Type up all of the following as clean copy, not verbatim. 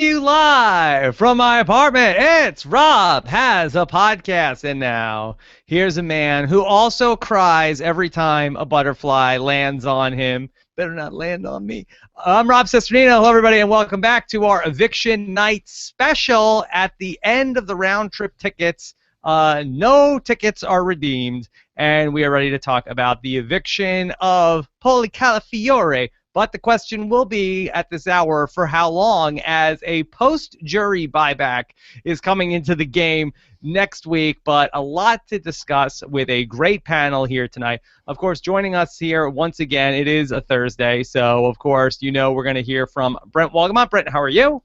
You live from my apartment. It's Rob has a podcast, and now here's a man who also cries every time a butterfly lands on him. Better not land on me. I'm Rob Cesternino. Hello, everybody, and welcome back to our Eviction Night special. At the end of the round trip tickets, no tickets are redeemed, and we are ready to talk about the eviction of Poli Calafiore. But the question will be at this hour for how long, as a post-jury buyback is coming into the game next week. But a lot to discuss with a great panel here tonight. Of course, joining us here once again, it is a Thursday. So, of course, you know we're going to hear from Brent Wolgamott. Brent, how are you?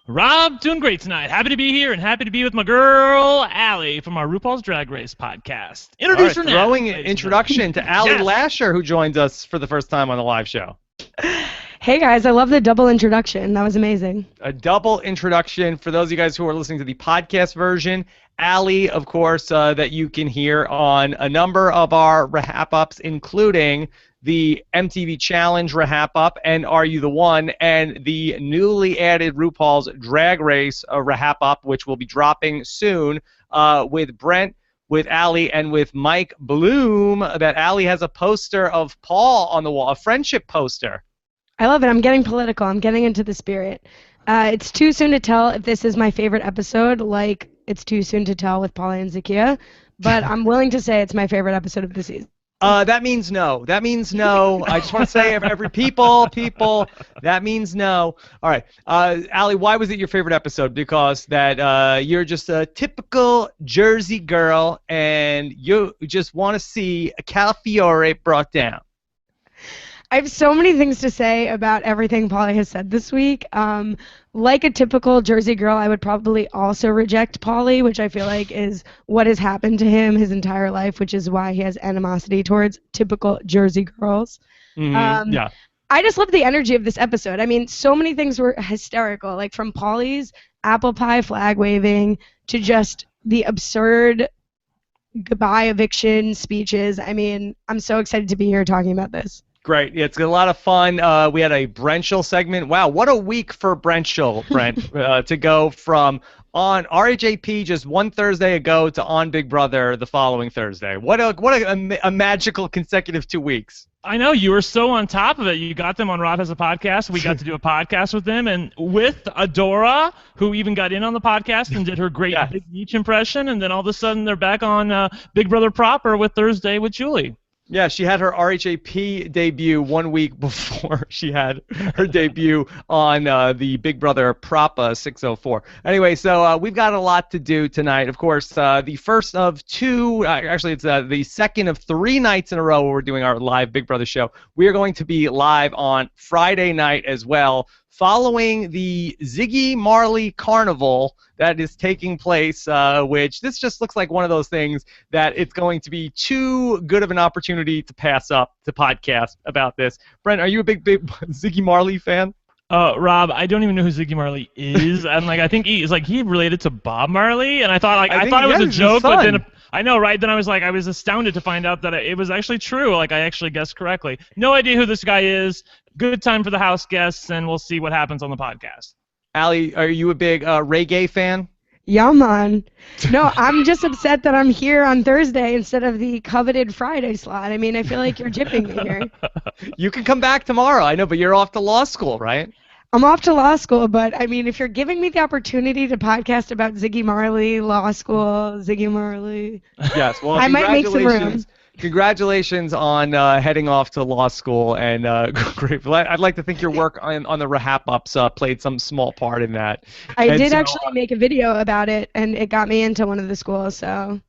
Rob, doing great tonight. Happy to be here and happy to be with my girl, Allie, from our RuPaul's Drag Race podcast. Introduce her now. Throwing an introduction to Allie Yes. Lasher, who joins us for the first time on the live show. Hey guys, I love the double introduction. That was amazing. A double introduction for those of you guys who are listening to the podcast version. Allie, of course, that you can hear on a number of our RHAP-ups, including the MTV Challenge RHAP-up and Are You the One, and the newly added RuPaul's Drag Race RHAP-up, which will be dropping soon with Brent, with Allie, and with Mike Bloom. That Allie has a poster of Paul on the wall, a friendship poster. I love it. I'm getting political. I'm getting into the spirit. It's too soon to tell if this is my favorite episode, like it's too soon to tell with Paula and Zakia, but I'm willing to say it's my favorite episode of the season. That means no. That means no. I just want to say, every people, that means no. All right. Allie, why was it your favorite episode? Because that you're just a typical Jersey girl, and you just want to see a Calafiore brought down. I have so many things to say about everything Pauly has said this week. Like a typical Jersey girl, I would probably also reject Pauly, which I feel like is what has happened to him his entire life, which is why he has animosity towards typical Jersey girls. Yeah. I just love the energy of this episode. I mean, so many things were hysterical, like from Pauly's apple pie flag waving to just the absurd goodbye eviction speeches. I mean, I'm so excited to be here talking about this. Great. Yeah, it's a lot of fun. We had a Brentschel segment. Wow, what a week for Brentschel, Brent, to go from on RHAP just one Thursday ago to on Big Brother the following Thursday. What a magical consecutive 2 weeks. I know, you were so on top of it. You got them on Rob Has a Podcast. We got to do a podcast with them, and with Adora, who even got in on the podcast and did her great Big Beach impression, and then all of a sudden they're back on Big Brother proper with Thursday with Julie. Yeah, she had her RHAP debut 1 week before she had her debut on the Big Brother Propa 604. Anyway, so we've got a lot to do tonight. Of course, the first of two, actually it's the second of 3 nights in a row where we're doing our live Big Brother show. We are going to be live on Friday night as well, following the Ziggy Marley Carnival that is taking place, which this just looks like one of those things that it's going to be too good of an opportunity to pass up to podcast about this. Brent, are you a big Ziggy Marley fan? Rob, I don't even know who Ziggy Marley is. I'm like, I think he's he related to Bob Marley, and I thought I thought it was a joke, but then I know, right? Then I was astounded to find out that it was actually true. Like, I actually guessed correctly. No idea who this guy is. Good time for the house guests, and we'll see what happens on the podcast. Allie, are you a big reggae fan? Yeah, man. No, I'm just upset that I'm here on Thursday instead of the coveted Friday slot. I mean, I feel like you're jipping me here. You can come back tomorrow, I know, but you're off to law school, right? I'm off to law school, but I mean, if you're giving me the opportunity to podcast about Ziggy Marley, law school, Ziggy Marley, yes, well, I might make some room. Congratulations on heading off to law school, and great. I'd like to think your work on the RHAP-ups played some small part in that. I did actually make a video about it, and it got me into one of the schools, so...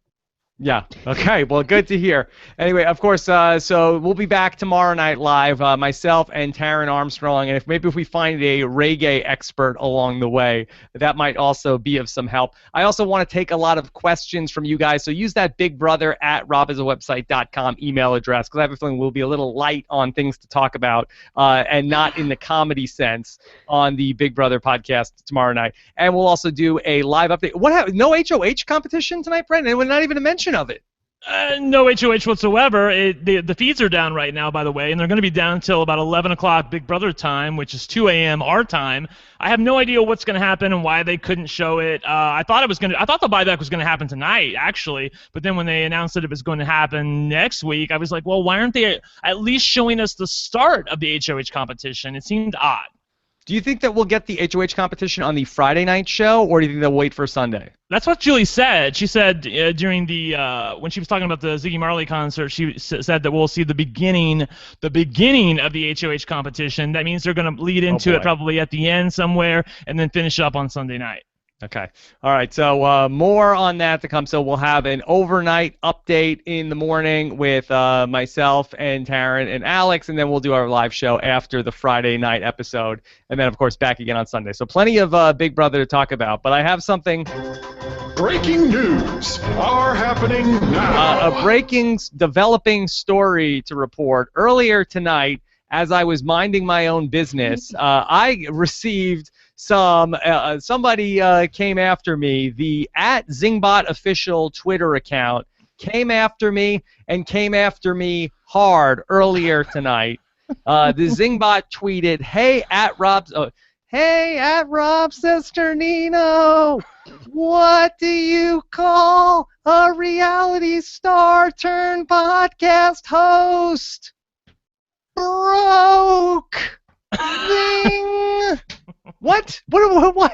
Yeah. Okay. Well, good to hear. Anyway, of course, so we'll be back tomorrow night live, myself and Taryn Armstrong, and if we find a reggae expert along the way, that might also be of some help. I also want to take a lot of questions from you guys, so use that bigbrother@robhasawebsite.com email address, because I have a feeling we'll be a little light on things to talk about, and not in the comedy sense on the Big Brother podcast tomorrow night. And we'll also do a live update. What happened? No HOH competition tonight, Brent? And we're not even a mention of it. No HOH whatsoever. The feeds are down right now, by the way, and they're going to be down until about 11 o'clock Big Brother time, which is 2 a.m. our time. I have no idea what's going to happen and why they couldn't show it. I thought the buyback was going to happen tonight, actually, but then when they announced that it was going to happen next week, I was like, well, why aren't they at least showing us the start of the HOH competition? It seemed odd. Do you think that we'll get the HOH competition on the Friday night show, or do you think they'll wait for Sunday? That's what Julie said. She said during the when she was talking about the Ziggy Marley concert, she said that we'll see the beginning of the HOH competition. That means they're going to lead into it probably at the end somewhere, and then finish up on Sunday night. Okay. All right. So more on that to come. So we'll have an overnight update in the morning with myself and Taryn and Alex, and then we'll do our live show after the Friday night episode, and then, of course, back again on Sunday. So plenty of Big Brother to talk about. But I have something. Breaking news are happening now. A developing story to report. Earlier tonight, as I was minding my own business, I received somebody came after me. The @ZingBotOfficial Twitter account came after me and came after me hard earlier tonight. The Zingbot tweeted, "Hey @Rob Cesternino, what do you call a reality star turned podcast host? Broke. Zing." What? Why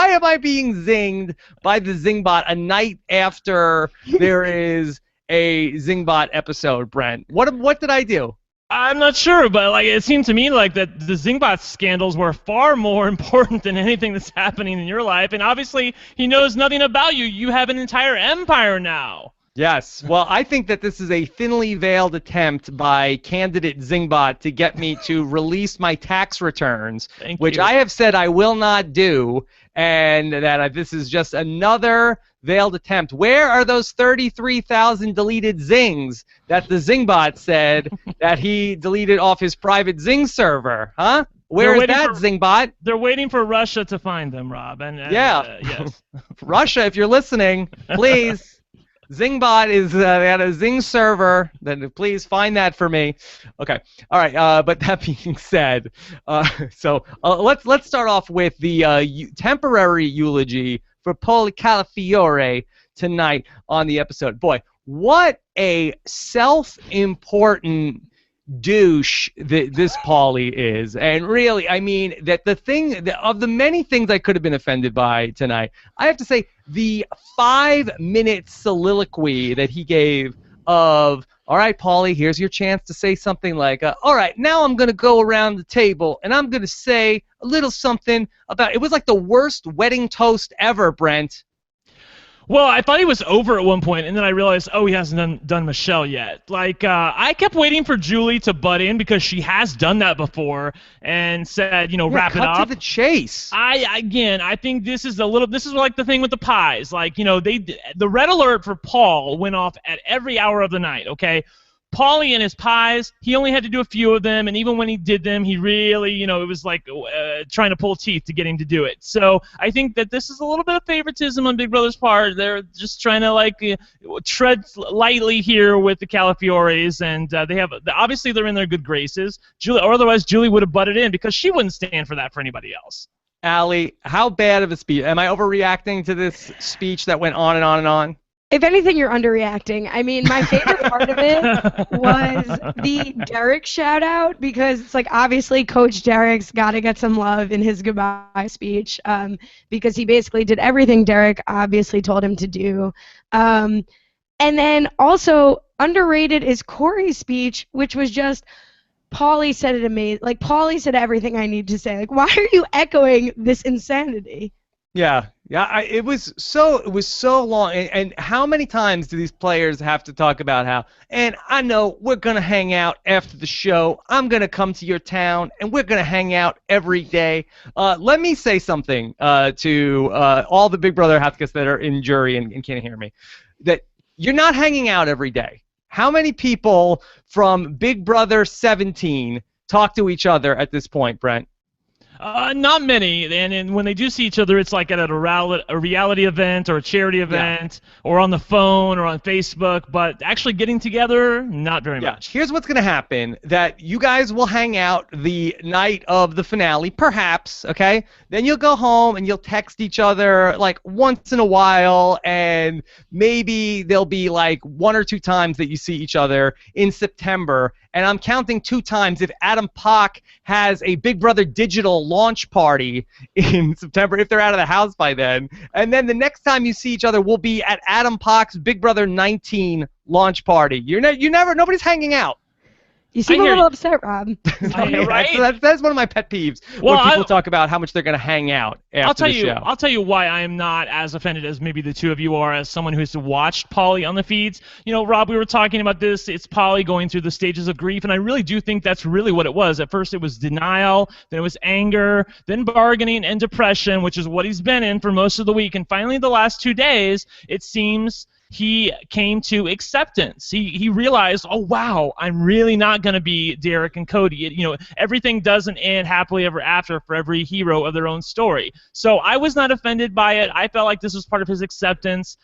am I being zinged by the Zingbot a night after there is a Zingbot episode, Brent? What did I do? I'm not sure, but it seemed to me like that the Zingbot scandals were far more important than anything that's happening in your life, and obviously he knows nothing about you. You have an entire empire now. Yes. Well, I think that this is a thinly veiled attempt by candidate Zingbot to get me to release my tax returns, which I have said I will not do, and that this is just another veiled attempt. Where are those 33,000 deleted zings that the Zingbot said that he deleted off his private Zing server? Huh? Where is that, Zingbot? They're waiting for Russia to find them, Rob. Yes. Russia, if you're listening, please. Zingbot is at a Zing server. Then please find that for me. Okay. All right. But that being said, let's start off with the temporary eulogy for Paulie Calafiore tonight on the episode. Boy, what a self-important douche that this Paulie is. And really, I mean, that of the many things I could have been offended by tonight, I have to say the 5-minute soliloquy that he gave of, all right, Paulie, here's your chance to say something like, all right, now I'm going to go around the table and I'm going to say a little something about, it was like the worst wedding toast ever, Brent. Well, I thought he was over at one point, and then I realized, he hasn't done Michelle yet. I kept waiting for Julie to butt in because she has done that before and said, wrap it up. Cut to the chase. I think this is like the thing with the pies. The red alert for Paul went off at every hour of the night, okay? Paulie and his pies, he only had to do a few of them, and even when he did them, he really, it was like trying to pull teeth to get him to do it. So I think that this is a little bit of favoritism on Big Brother's part. They're just trying to tread lightly here with the Calafiores, and obviously they're in their good graces. Otherwise Julie would have butted in because she wouldn't stand for that for anybody else. Allie, how bad of a speech? Am I overreacting to this speech that went on and on and on? If anything, you're underreacting. I mean, my favorite part of it was the Derek shout-out because it's obviously Coach Derek's got to get some love in his goodbye speech because he basically did everything Derek obviously told him to do. And then also underrated is Quarry Speech, which was just Paulie said it amazing. Paulie said everything I need to say. Why are you echoing this insanity? Yeah. It was so long, and how many times do these players have to talk about how? And I know we're gonna hang out after the show. I'm gonna come to your town, and we're gonna hang out every day. Let me say something to all the Big Brother Hathkas that are in jury and can't hear me. That you're not hanging out every day. How many people from Big Brother 17 talk to each other at this point, Brent? Not many, and when they do see each other, it's like at a reality event or a charity event, or on the phone or on Facebook. But actually getting together, not very much. Here's what's gonna happen: that you guys will hang out the night of the finale, perhaps. Okay, then you'll go home and you'll text each other like once in a while, and maybe there'll be like 1 or 2 times that you see each other in September. And I'm counting 2 times if Adam Pock has a Big Brother Digital launch party in September, if they're out of the house by then. And then the next time you see each other will be at Adam Pock's Big Brother 19 launch party. Nobody's hanging out. You seem a little upset, Rob. Right? That's one of my pet peeves when people talk about how much they're going to hang out after the show. I'll tell you why I am not as offended as maybe the two of you are, as someone who's watched Pauly on the feeds. You know, Rob, we were talking about this. It's Pauly going through the stages of grief, and I really do think that's really what it was. At first it was denial, then it was anger, then bargaining and depression, which is what he's been in for most of the week. And finally the last 2 days, it seems he came to acceptance. He realized, oh wow, I'm really not going to be Derek and Cody. Everything doesn't end happily ever after for every hero of their own story. So I was not offended by it. I felt like this was part of his acceptance.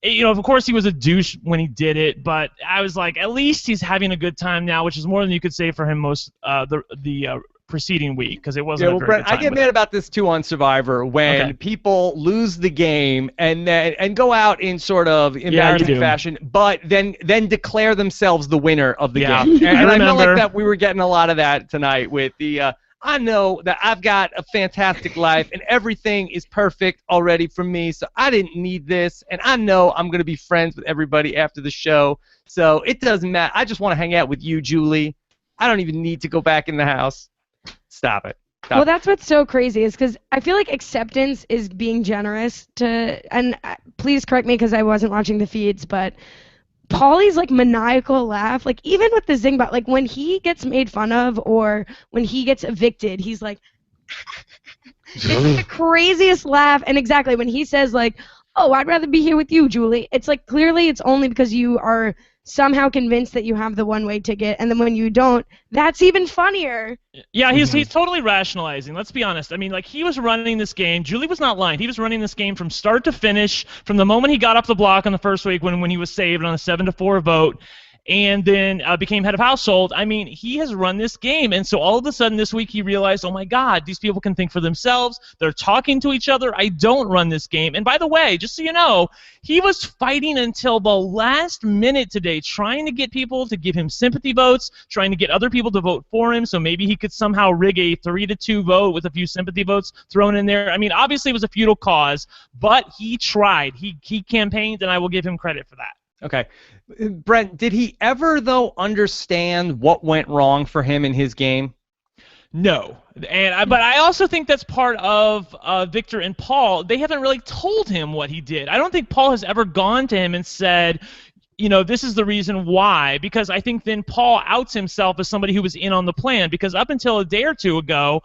Of course he was a douche when he did it, but I was like, at least he's having a good time now, which is more than you could say for him most the preceding week, because it wasn't a very Brent, good time. I get mad about this too on Survivor when people lose the game and go out in sort of embarrassing fashion, but then declare themselves the winner of the game. And I felt like that we were getting a lot of that tonight with the I know that I've got a fantastic life and everything is perfect already for me, so I didn't need this, and I know I'm going to be friends with everybody after the show, so it doesn't matter. I just want to hang out with you, Julie. I don't even need to go back in the house. Stop it. Well, that's what's so crazy is because I feel like acceptance is being generous to, and please correct me because I wasn't watching the feeds, but Pauly's like maniacal laugh, like even with the Zingbot, like when he gets made fun of or when he gets evicted, he's like, it's the craziest laugh. And exactly when he says like, oh, I'd rather be here with you, Julie, it's like clearly it's only because you are somehow convinced that you have the one-way ticket, and then when you don't, that's even funnier. Yeah, he's totally rationalizing. Let's be honest. I mean, like, he was running this game. Julie was not lying. He was running this game from start to finish, from the moment he got off the block on the first week when he was saved on a 7-4 vote, and then became head of household. I mean, he has run this game, and so all of a sudden this week he realized, oh my God, these people can think for themselves. They're talking to each other. I don't run this game. And by the way, just so you know, he was fighting until the last minute today, trying to get people to give him sympathy votes, trying to get other people to vote for him, so maybe he could somehow rig a 3-2 vote with a few sympathy votes thrown in there. I mean, obviously it was a futile cause, but he tried. He campaigned, and I will give him credit for that. Okay. Brent, did he ever, though, understand what went wrong for him in his game? No. But I also think that's part of Victor and Paul. They haven't really told him what he did. I don't think Paul has ever gone to him and said, this is the reason why, because I think then Paul outs himself as somebody who was in on the plan, because up until a day or two ago,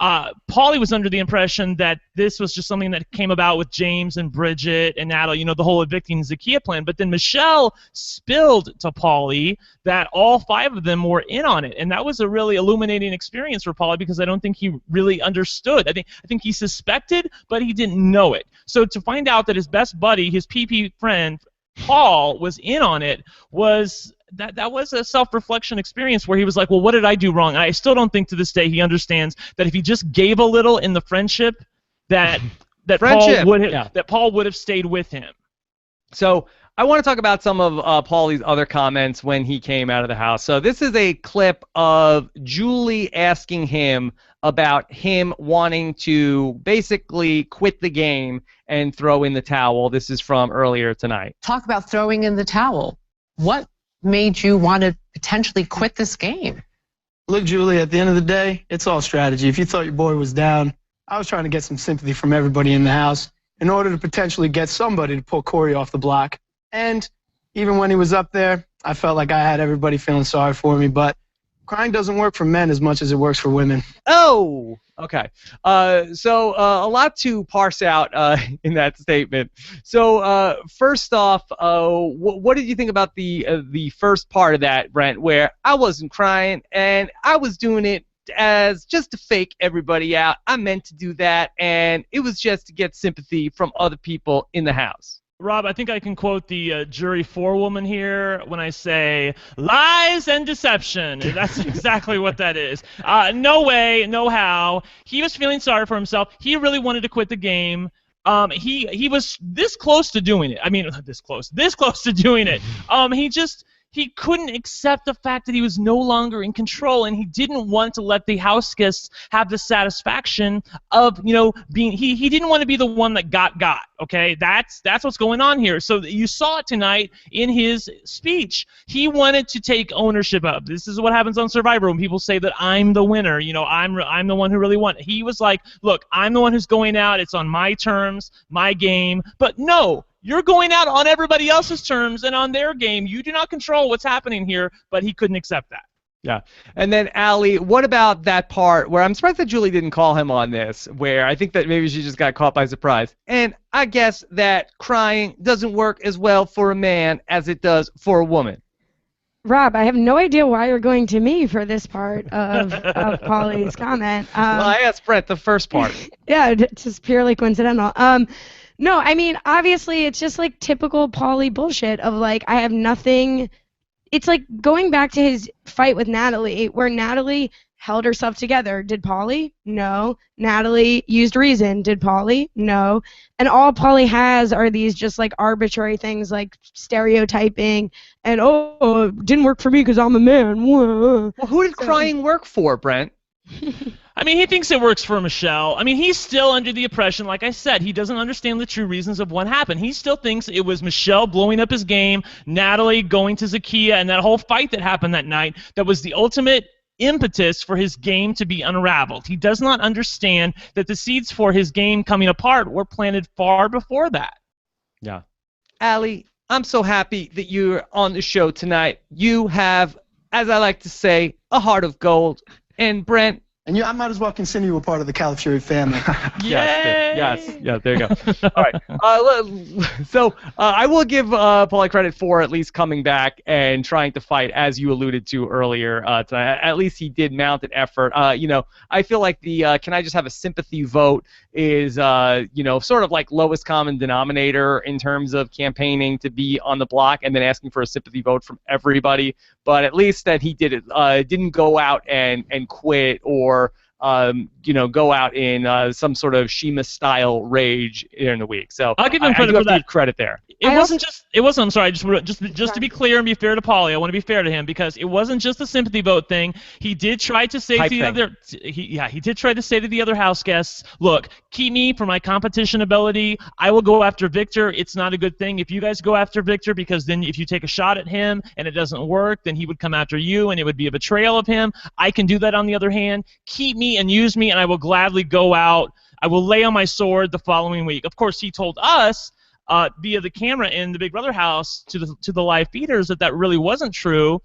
Pauly was under the impression that this was just something that came about with James and Bridget and Natalie, the whole evicting Zakiya plan. But then Michelle spilled to Pauly that all 5 of them were in on it, and that was a really illuminating experience for Pauly because I don't think he really understood. I think he suspected, but he didn't know it. So to find out that his best buddy, his PP friend, Paul, was in on it was. That was a self-reflection experience where he was like, well, what did I do wrong? And I still don't think to this day he understands that if he just gave a little in the friendship, that Paul would have stayed with him. So I want to talk about some of Pauly's other comments when he came out of the house. So this is a clip of Julie asking him about him wanting to basically quit the game and throw in the towel. This is from earlier tonight. Talk about throwing in the towel. What made you want to potentially quit this game? Look, Julie, at the end of the day, it's all strategy. If you thought your boy was down, I was trying to get some sympathy from everybody in the house in order to potentially get somebody to pull Corey off the block. And even when he was up there, I felt like I had everybody feeling sorry for me, but crying doesn't work for men as much as it works for women. Oh, okay. So a lot to parse out in that statement. So first off, what did you think about the first part of that, Brent, where I wasn't crying and I was doing it as just to fake everybody out. I meant to do that, and it was just to get sympathy from other people in the house. Rob, I think I can quote the jury forewoman here when I say lies and deception. That's exactly what that is. No way, no how. He was feeling sorry for himself. He really wanted to quit the game. He was this close to doing it. I mean, this close to doing it. He couldn't accept the fact that he was no longer in control, and he didn't want to let the house guests have the satisfaction of, being. He didn't want to be the one that got. Okay, that's what's going on here. So you saw it tonight in his speech. He wanted to take ownership of. This is what happens on Survivor when people say that I'm the winner. I'm the one who really won. He was like, look, I'm the one who's going out. It's on my terms, my game. But no. You're going out on everybody else's terms and on their game. You do not control what's happening here, but he couldn't accept that. Yeah. And then, Allie, what about that part where I'm surprised that Julie didn't call him on this, where I think that maybe she just got caught by surprise. And I guess that crying doesn't work as well for a man as it does for a woman. Rob, I have no idea why you're going to me for this part of Paulie's comment. Well, I asked Brent the first part. Yeah, it's just purely coincidental. No, I mean, obviously, it's just like typical Paulie bullshit of like, I have nothing. It's like going back to his fight with Natalie, where Natalie held herself together. Did Paulie? No. Natalie used reason. Did Paulie? No. And all Paulie has are these just like arbitrary things like stereotyping and, oh, it didn't work for me because I'm a man. Well, who did crying work for, Brent? I mean, he thinks it works for Michelle. I mean, he's still under the impression, like I said, he doesn't understand the true reasons of what happened. He still thinks it was Michelle blowing up his game, Natalie going to Zakiya, and that whole fight that happened that night that was the ultimate impetus for his game to be unraveled. He does not understand that the seeds for his game coming apart were planted far before that. Yeah. Allie, I'm so happy that you're on the show tonight. You have, as I like to say, a heart of gold. And Brent, and I might as well consider you a part of the Calafury family. Yes, there you go. All right. So I will give Paulie credit for at least coming back and trying to fight, as you alluded to earlier tonight. At least he did mount an effort. I feel like the can I just have a sympathy vote is, sort of like lowest common denominator in terms of campaigning to be on the block and then asking for a sympathy vote from everybody. But at least that he did it, didn't go out and quit or go out in some sort of Shima-style rage in the week. So I'll give him credit for that. Credit there. I'm sorry, just to be clear and be fair to Paulie, I want to be fair to him because it wasn't just the sympathy vote thing. He did try to say he did try to say to the other house guests, look, keep me for my competition ability. I will go after Victor. It's not a good thing if you guys go after Victor because then if you take a shot at him and it doesn't work, then he would come after you and it would be a betrayal of him. I can do that on the other hand. Keep me and use me and I will gladly go out. I will lay on my sword the following week. Of course, he told us via the camera in the Big Brother house to the live feeders that really wasn't true.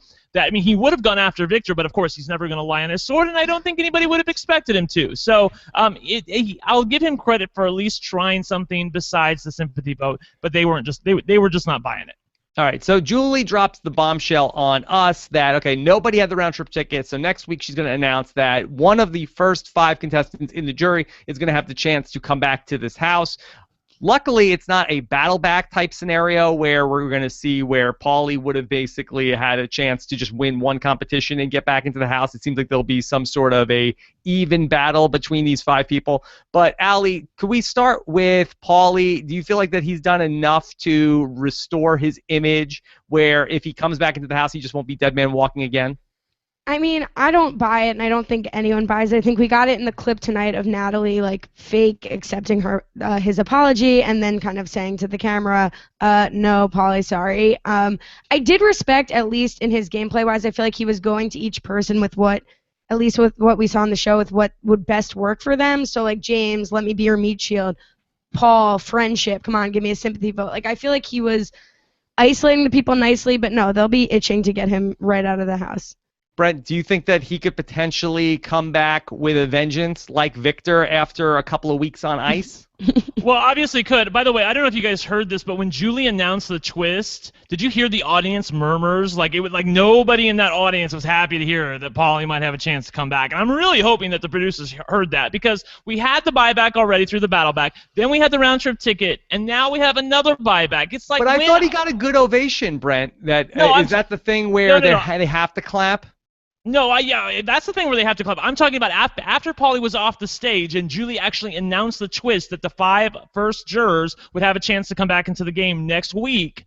He would have gone after Victor, but of course he's never going to lie on his sword, and I don't think anybody would have expected him to. So I'll give him credit for at least trying something besides the sympathy vote, but they were just not buying it. All right, so Julie drops the bombshell on us that, okay, nobody had the round-trip ticket, so next week she's going to announce that one of the first 5 contestants in the jury is going to have the chance to come back to this house. Luckily, it's not a battle back type scenario where we're going to see where Paulie would have basically had a chance to just win one competition and get back into the house. It seems like there'll be some sort of a even battle between these 5 people. But, Allie, could we start with Paulie? Do you feel like that he's done enough to restore his image where if he comes back into the house, he just won't be dead man walking again? I mean, I don't buy it, and I don't think anyone buys it. I think we got it in the clip tonight of Natalie, like, fake accepting his apology and then kind of saying to the camera, no, Paulie, sorry. I did respect, at least in his gameplay-wise, I feel like he was going to each person with what we saw on the show, with what would best work for them. So, like, James, let me be your meat shield. Paul, friendship, come on, give me a sympathy vote. Like, I feel like he was isolating the people nicely, but no, they'll be itching to get him right out of the house. Brent, do you think that he could potentially come back with a vengeance like Victor after a couple of weeks on ice? Well, obviously could. By the way, I don't know if you guys heard this, but when Julie announced the twist, did you hear the audience murmurs? Like nobody in that audience was happy to hear that Paulie might have a chance to come back. And I'm really hoping that the producers heard that, because we had the buyback already through the battle back. Then we had the round trip ticket, and now we have another buyback. It's like, but I thought he got a good ovation, Brent. Is that the thing where they have to clap? No, yeah, that's the thing where they have to clap. I'm talking about after Paulie was off the stage and Julie actually announced the twist that the 5 first jurors would have a chance to come back into the game next week.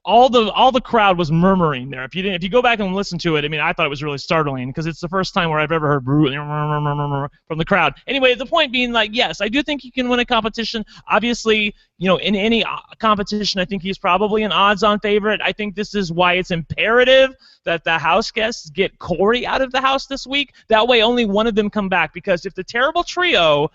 All the crowd was murmuring there. If you go back and listen to it, I mean, I thought it was really startling because it's the first time where I've ever heard from the crowd. Anyway, the point being, like, yes, I do think he can win a competition. Obviously, in any competition, I think he's probably an odds-on favorite. I think this is why it's imperative that the house guests get Corey out of the house this week. That way, only one of them come back, because if the terrible trio,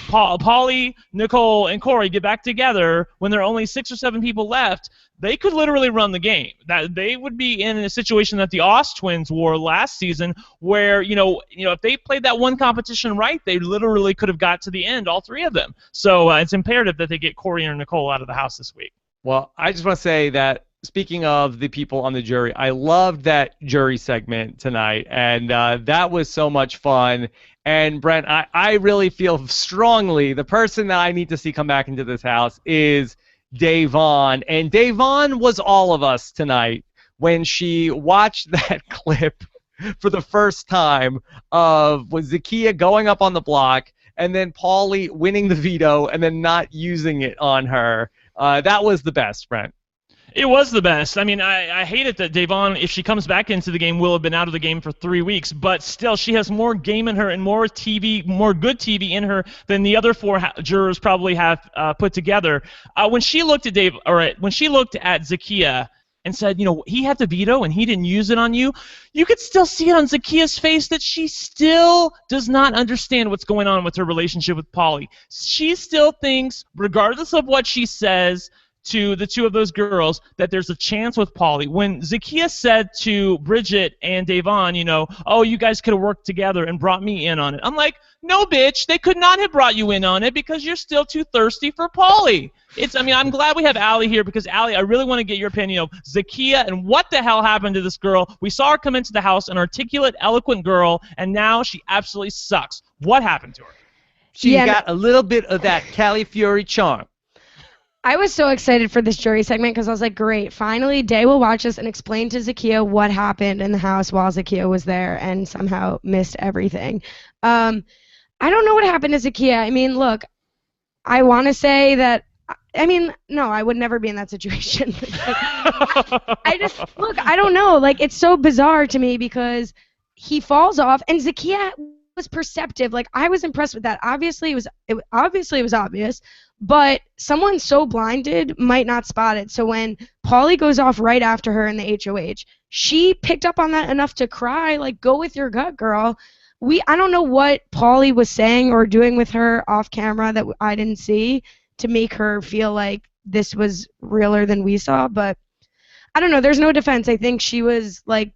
Paulie, Nicole, and Corey, get back together when there are only 6 or 7 people left, they could literally run the game. That they would be in a situation that the Oz twins were last season, where if they played that one competition right, they literally could have got to the end, all 3 of them. So it's imperative that they get Corey and Nicole out of the house this week. Well, I just want to say that, speaking of the people on the jury, I loved that jury segment tonight, and that was so much fun. And Brent, I really feel strongly the person that I need to see come back into this house is Da'Vonne. And Da'Vonne was all of us tonight when she watched that clip for the first time of Zakiya going up on the block and then Paulie winning the veto and then not using it on her. That was the best, Brent. It was the best. I mean, I hate it that Da'Vonne, if she comes back into the game, will have been out of the game for 3 weeks, but still, she has more game in her and more good TV in her than the other 4 jurors probably have put together. When she looked at Zakiya and said, he had the veto and he didn't use it on you, you could still see it on Zakiya's face that she still does not understand what's going on with her relationship with Paulie. She still thinks, regardless of what she says to the 2 of those girls, that there's a chance with Paulie. When Zakiya said to Bridget and Da'Vonne, oh, you guys could have worked together and brought me in on it, I'm like, no, bitch, they could not have brought you in on it because you're still too thirsty for Paulie. I'm glad we have Allie here, because Allie, I really want to get your opinion of Zakiya and what the hell happened to this girl. We saw her come into the house, an articulate, eloquent girl, and now she absolutely sucks. What happened to her? She got a little bit of that Cali Fury charm. I was so excited for this jury segment because I was like, great, finally Day will watch this and explain to Zakiya what happened in the house while Zakiya was there and somehow missed everything. I don't know what happened to Zakiya. I mean, look, I want to say that, no, I would never be in that situation. I don't know. Like, it's so bizarre to me because he falls off and Zakiya was perceptive. Like, I was impressed with that. Obviously, it was obvious. But someone so blinded might not spot it. So when Paulie goes off right after her in the HOH, she picked up on that enough to cry, like, go with your gut, girl. I don't know what Paulie was saying or doing with her off camera that I didn't see to make her feel like this was realer than we saw. But I don't know. There's no defense. I think she was, like,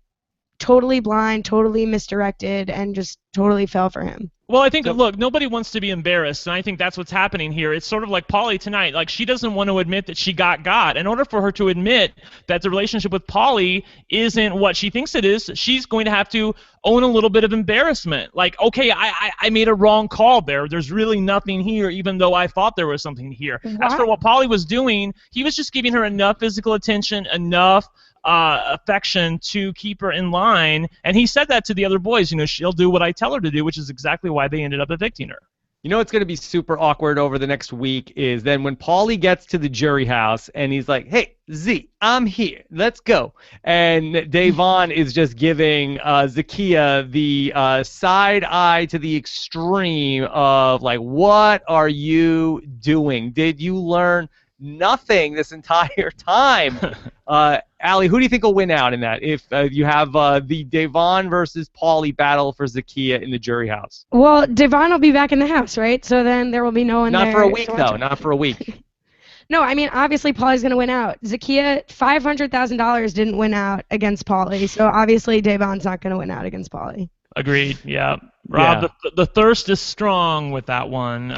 totally blind, totally misdirected, and just totally fell for him. Well, I think, look, nobody wants to be embarrassed, and I think that's what's happening here. It's sort of like Paulie tonight. Like, she doesn't want to admit that she got. In order for her to admit that the relationship with Paulie isn't what she thinks it is, she's going to have to own a little bit of embarrassment. Like, okay, I made a wrong call there. There's really nothing here, even though I thought there was something here. What? As for what Paulie was doing, he was just giving her enough physical attention, enough affection to keep her in line, and he said that to the other boys. She'll do what I tell her to do, which is exactly why they ended up evicting her. What's going to be super awkward over the next week is then when Paulie gets to the jury house and he's like, hey, Z, I'm here. Let's go. And Da'Vonne is just giving Zakiya the side eye to the extreme of, like, what are you doing? Did you learn nothing this entire time? Allie, who do you think will win out in that if you have the Da'Vonne versus Paulie battle for Zakiya in the jury house? Well, Da'Vonne will be back in the house, right? So then there will be no one there. Not for a week, though. Not for a week. No, I mean, obviously Paulie's going to win out. Zakiya, $500,000 didn't win out against Paulie, so obviously Davon's not going to win out against Paulie. Agreed. Yeah. Rob, Yeah. the thirst is strong with that one.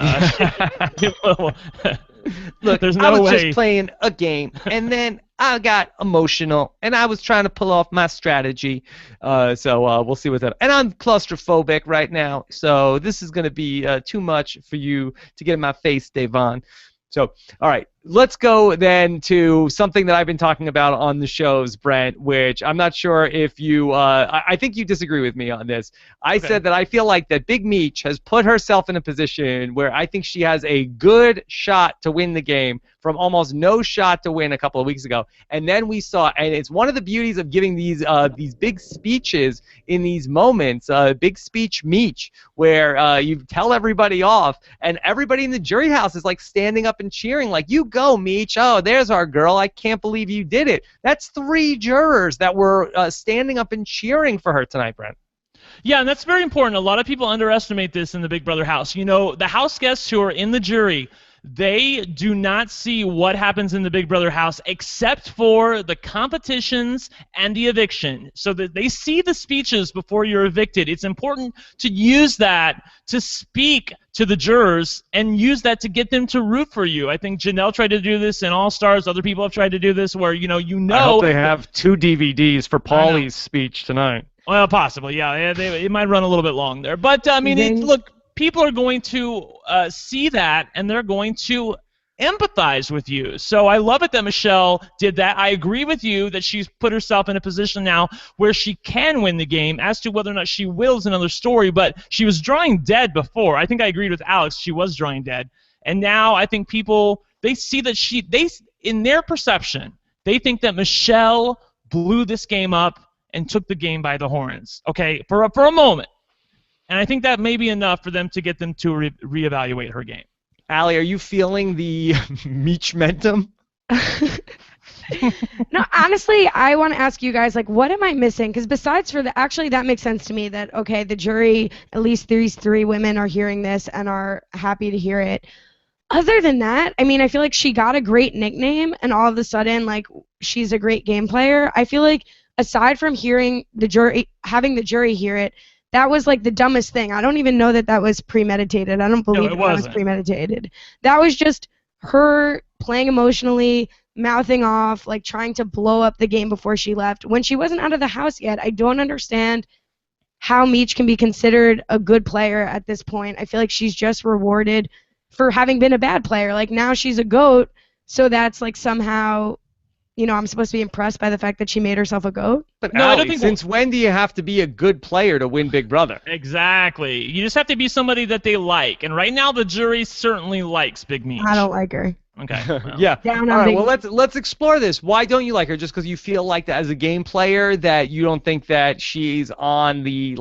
Look, there's no I was way. just playing a game, and then I got emotional, and I was trying to pull off my strategy. So we'll see what's up. And I'm claustrophobic right now, so this is going to be too much for you to get in my face, Davon. So, all right, let's go then to something that I've been talking about on the shows, Brent, which I'm not sure if you, I think you disagree with me on this. I said that I feel like that Big Meech has put herself in a position where I think she has a good shot to win the game from almost no shot to win a couple of weeks ago. And then we saw, and it's one of the beauties of giving these big speeches in these moments, big speech Meech, where you tell everybody off, and everybody in the jury house is like standing up and cheering, like, you go, Meech. Oh, there's our girl. I can't believe you did it. That's 3 jurors that were standing up and cheering for her tonight, Brent. Yeah, and that's very important. A lot of people underestimate this in the Big Brother house. You know, the house guests who are in the jury, they do not see what happens in the Big Brother house except for the competitions and the eviction. So that they see the speeches before you're evicted. It's important to use that to speak to the jurors and use that to get them to root for you. I think Janelle tried to do this in All Stars. Other people have tried to do this where, I hope they have 2 DVDs for Paulie's speech tonight. Well, possibly, yeah. It might run a little bit long there. But, I mean, look, people are going to see that, and they're going to empathize with you. So I love it that Michelle did that. I agree with you that she's put herself in a position now where she can win the game. As to whether or not she will is another story, but she was drawing dead before. I think I agreed with Alex. She was drawing dead. And now I think people, they see that in their perception, they think that Michelle blew this game up and took the game by the horns, okay, for a moment. And I think that may be enough for them to get them to reevaluate her game. Allie, are you feeling the Meech-mentum? No, honestly, I want to ask you guys, like, what am I missing? Because besides for the, actually, that makes sense to me that, okay, the jury, at least these 3 women are hearing this and are happy to hear it. Other than that, I mean, I feel like she got a great nickname, and all of a sudden, like, she's a great game player. I feel like aside from having the jury hear it, that was like the dumbest thing. I don't even know that was premeditated. I don't believe that was premeditated. That was just her playing emotionally, mouthing off, like trying to blow up the game before she left. When she wasn't out of the house yet, I don't understand how Meech can be considered a good player at this point. I feel like she's just rewarded for having been a bad player. Like, now she's a GOAT, so that's like somehow, I'm supposed to be impressed by the fact that she made herself a GOAT? But no, I don't think since when do you have to be a good player to win Big Brother? Exactly. You just have to be somebody that they like. And right now the jury certainly likes Big Meech. I don't like her. Okay. Well. Yeah. All right, well, let's explore this. Why don't you like her? Just because you feel like that as a game player that you don't think that she's on the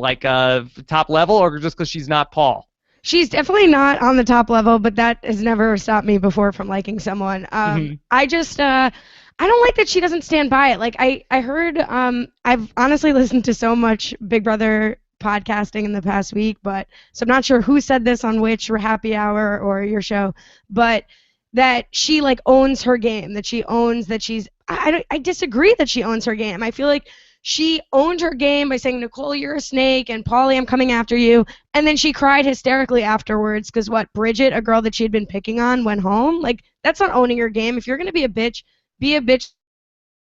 top level, or just because she's not Paul? She's definitely not on the top level, but that has never stopped me before from liking someone. I just I don't like that she doesn't stand by it. Like, I heard, I've honestly listened to so much Big Brother podcasting in the past week, so I'm not sure who said this on which Happy Hour or your show, but that she like owns her game, that she owns that she's, I disagree that she owns her game. I feel like she owned her game by saying, Nicole, you're a snake, and Paulie, I'm coming after you. And then she cried hysterically afterwards because Bridget, a girl that she had been picking on, went home. Like, that's not owning your game. If you're going to be a bitch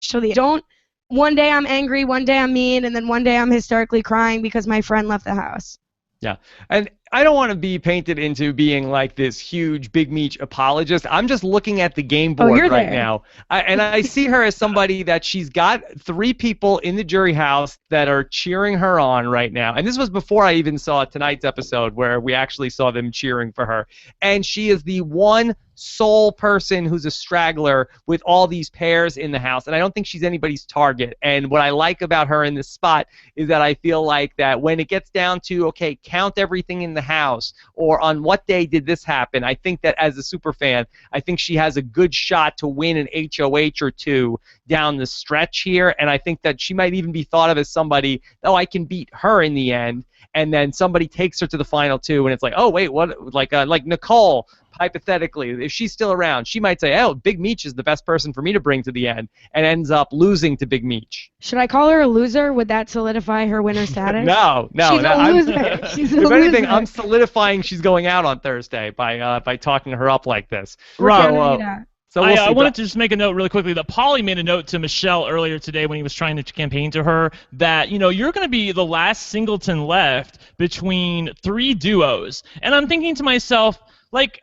till the end. Don't, one day I'm angry, one day I'm mean, and then one day I'm hysterically crying because my friend left the house. Yeah, and I don't want to be painted into being like this huge Big Meech apologist. I'm just looking at the game board right now. And I see her as somebody that she's got 3 people in the jury house that are cheering her on right now. And this was before I even saw tonight's episode where we actually saw them cheering for her. And she is the one sole person who's a straggler with all these pairs in the house, and I don't think she's anybody's target. And what I like about her in this spot is that I feel like that when it gets down to, okay, count everything in the house, or on what day did this happen, I think that as a super fan, I think she has a good shot to win an HOH or 2 down the stretch here, and I think that she might even be thought of as somebody, I can beat her in the end. and then somebody takes her to the final two, and it's like, oh wait, what? Like Nicole, hypothetically, if she's still around, she might say, oh, Big Meech is the best person for me to bring to the end, and ends up losing to Big Meech. Should I call her a loser? Would that solidify her winner status? No. She's a loser. She's a if anything, loser. I'm solidifying she's going out on Thursday by talking her up like this. So I wanted to just make a note really quickly that Paulie made a note to Michelle earlier today when he was trying to campaign to her that, you're going to be the last singleton left between 3 duos. And I'm thinking to myself, like,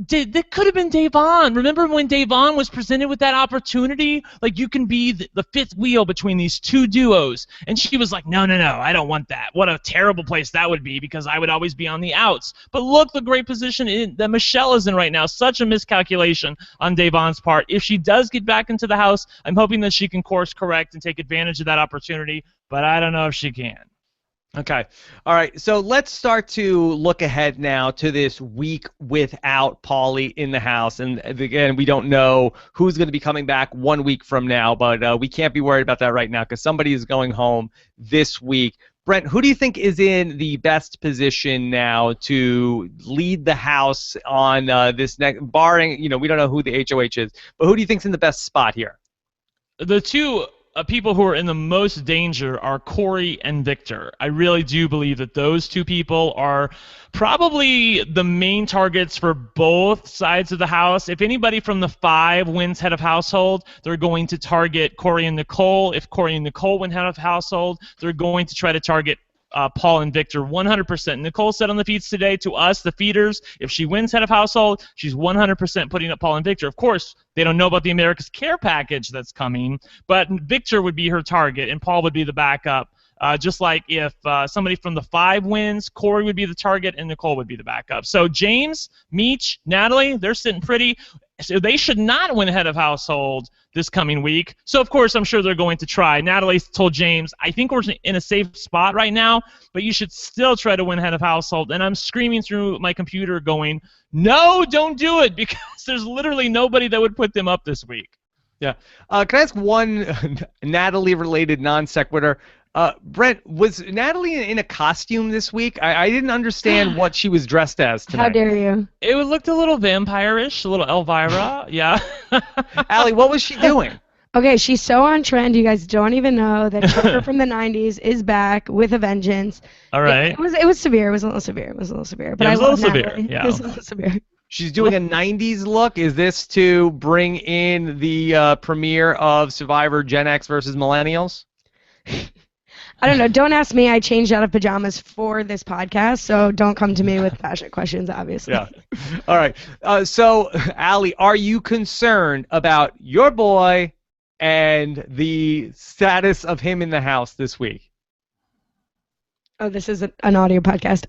that could have been Davon. Remember when Davon was presented with that opportunity? Like, you can be the 5th wheel between these 2 duos. And she was like, no, I don't want that. What a terrible place that would be, because I would always be on the outs. But look, the great position that Michelle is in right now. Such a miscalculation on Davon's part. If she does get back into the house, I'm hoping that she can course correct and take advantage of that opportunity. But I don't know if she can. Okay. All right. So let's start to look ahead now to this week without Paulie in the house. And again, we don't know who's going to be coming back 1 week from now, but we can't be worried about that right now because somebody is going home this week. Brent, who do you think is in the best position now to lead the house on this next, barring, we don't know who the HOH is, but who do you think's in the best spot here? The two people who are in the most danger are Quarry and Victor. I really do believe that those 2 people are probably the main targets for both sides of the house. If anybody from the 5 wins head of household, they're going to target Quarry and Nicole. If Quarry and Nicole win head of household, they're going to try to target Paul and Victor 100%. Nicole said on the feeds today to us, the feeders, if she wins head of household, she's 100% putting up Paul and Victor. Of course, they don't know about the America's Care package that's coming, but Victor would be her target and Paul would be the backup. Just like if somebody from the 5 wins, Quarry would be the target and Nicole would be the backup. So James, Meech, Natalie, they're sitting pretty. So they should not win head of household this coming week. So, of course, I'm sure they're going to try. Natalie told James, I think we're in a safe spot right now, but you should still try to win head of household. And I'm screaming through my computer going, no, don't do it, because there's literally nobody that would put them up this week. Yeah. Can I ask one Natalie-related non sequitur? Brent, was Natalie in a costume this week? I didn't understand what she was dressed as tonight. How dare you? It looked a little vampire-ish, a little Elvira, yeah. Allie, what was she doing? Okay, she's so on trend. You guys don't even know that Joker from the 90s is back with a vengeance. All right. It was severe. It was a little severe. But yeah, it was a little severe. Yeah. It was a little severe. She's doing a 90s look. Is this to bring in the premiere of Survivor Gen X versus Millennials? I don't know. Don't ask me. I changed out of pajamas for this podcast, so don't come to me with passionate questions, obviously. Yeah. All right. So, Allie, are you concerned about your boy and the status of him in the house this week? Oh, this is an audio podcast.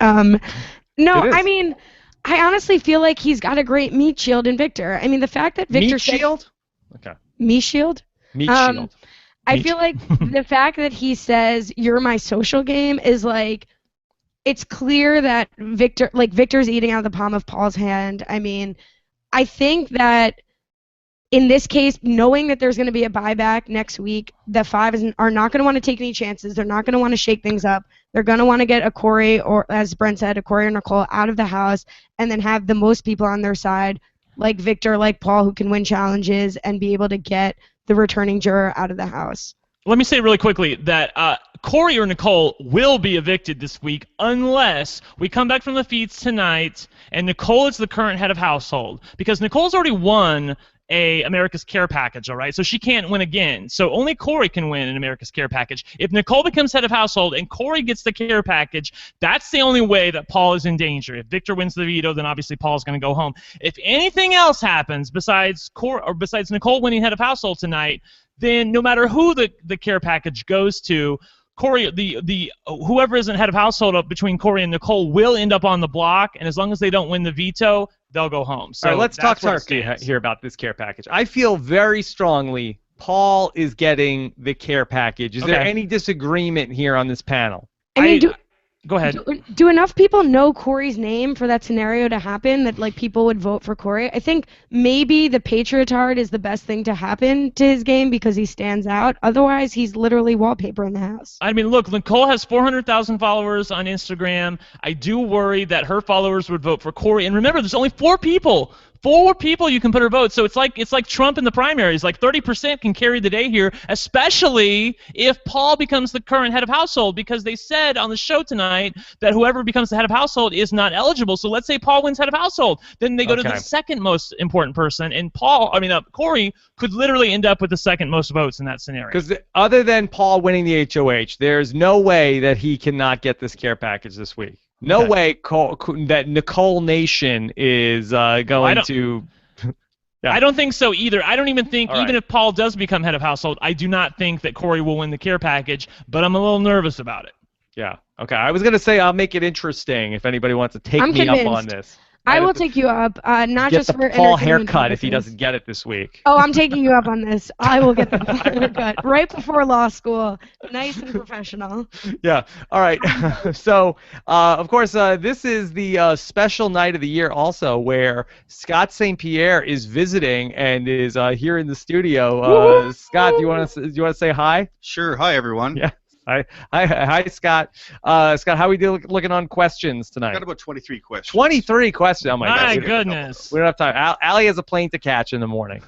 No, I mean, I honestly feel like he's got a great meat shield in Victor. I mean, the fact that Victor meat shield? Okay. Meat shield? Meat shield. I feel like the fact that he says you're my social game is like, it's clear that Victor's eating out of the palm of Paul's hand. I mean, I think that in this case, knowing that there's going to be a buyback next week, the 5 are not going to want to take any chances. They're not going to want to shake things up. They're going to want to get a Quarry, or as Brent said, a Quarry or Nicole out of the house, and then have the most people on their side, like Victor, like Paul, who can win challenges and be able to get the returning juror out of the house. Let me say really quickly that Quarry or Nicole will be evicted this week unless we come back from the feeds tonight and Nicole is the current head of household, because Nicole's already won a America's Care package, all right? So she can't win again. So only Quarry can win an America's Care package. If Nicole becomes head of household and Quarry gets the care package, that's the only way that Paul is in danger. If Victor wins the veto, then obviously Paul's going to go home. If anything else happens besides Nicole winning head of household tonight, then no matter who the care package goes to, Quarry, whoever isn't head of household between Quarry and Nicole will end up on the block, and as long as they don't win the veto, they'll go home. So all right, let's talk here about this care package. I feel very strongly Paul is getting the care package. Is there any disagreement here on this panel? Go ahead. Do enough people know Corey's name for that scenario to happen that like people would vote for Corey? I think maybe the Patriotard is the best thing to happen to his game because he stands out. Otherwise, he's literally wallpaper in the house. I mean, look, Nicole has 400,000 followers on Instagram. I do worry that her followers would vote for Corey. And remember, there's only 4 people. 4 people you can put her vote. So it's like Trump in the primaries. Like 30% can carry the day here, especially if Paul becomes the current head of household, because they said on the show tonight that whoever becomes the head of household is not eligible. So let's say Paul wins head of household. Then they go to the second most important person, and Corey could literally end up with the second most votes in that scenario. Because other than Paul winning the HOH, there's no way that he cannot get this care package this week. No way that Nicole Nation is going to... Yeah. I don't think so either. I don't even think, even if Paul does become head of household, I do not think that Corey will win the care package, but I'm a little nervous about it. Yeah, okay. I was going to say I'll make it interesting if anybody wants to take me up on this. I will take you up, not just for Paul haircut if he doesn't get it this week. Oh, I'm taking you up on this. I will get the Paul haircut right before law school. Nice and professional. Yeah. All right. So, of course, this is the special night of the year also where Scott St. Pierre is visiting and is here in the studio. Scott, do you want to say hi? Sure. Hi, everyone. Yeah. Hi, Scott. Scott, how are we looking on questions tonight? Got about 23 questions. 23 questions. Oh my goodness. We don't have time. Allie has a plane to catch in the morning.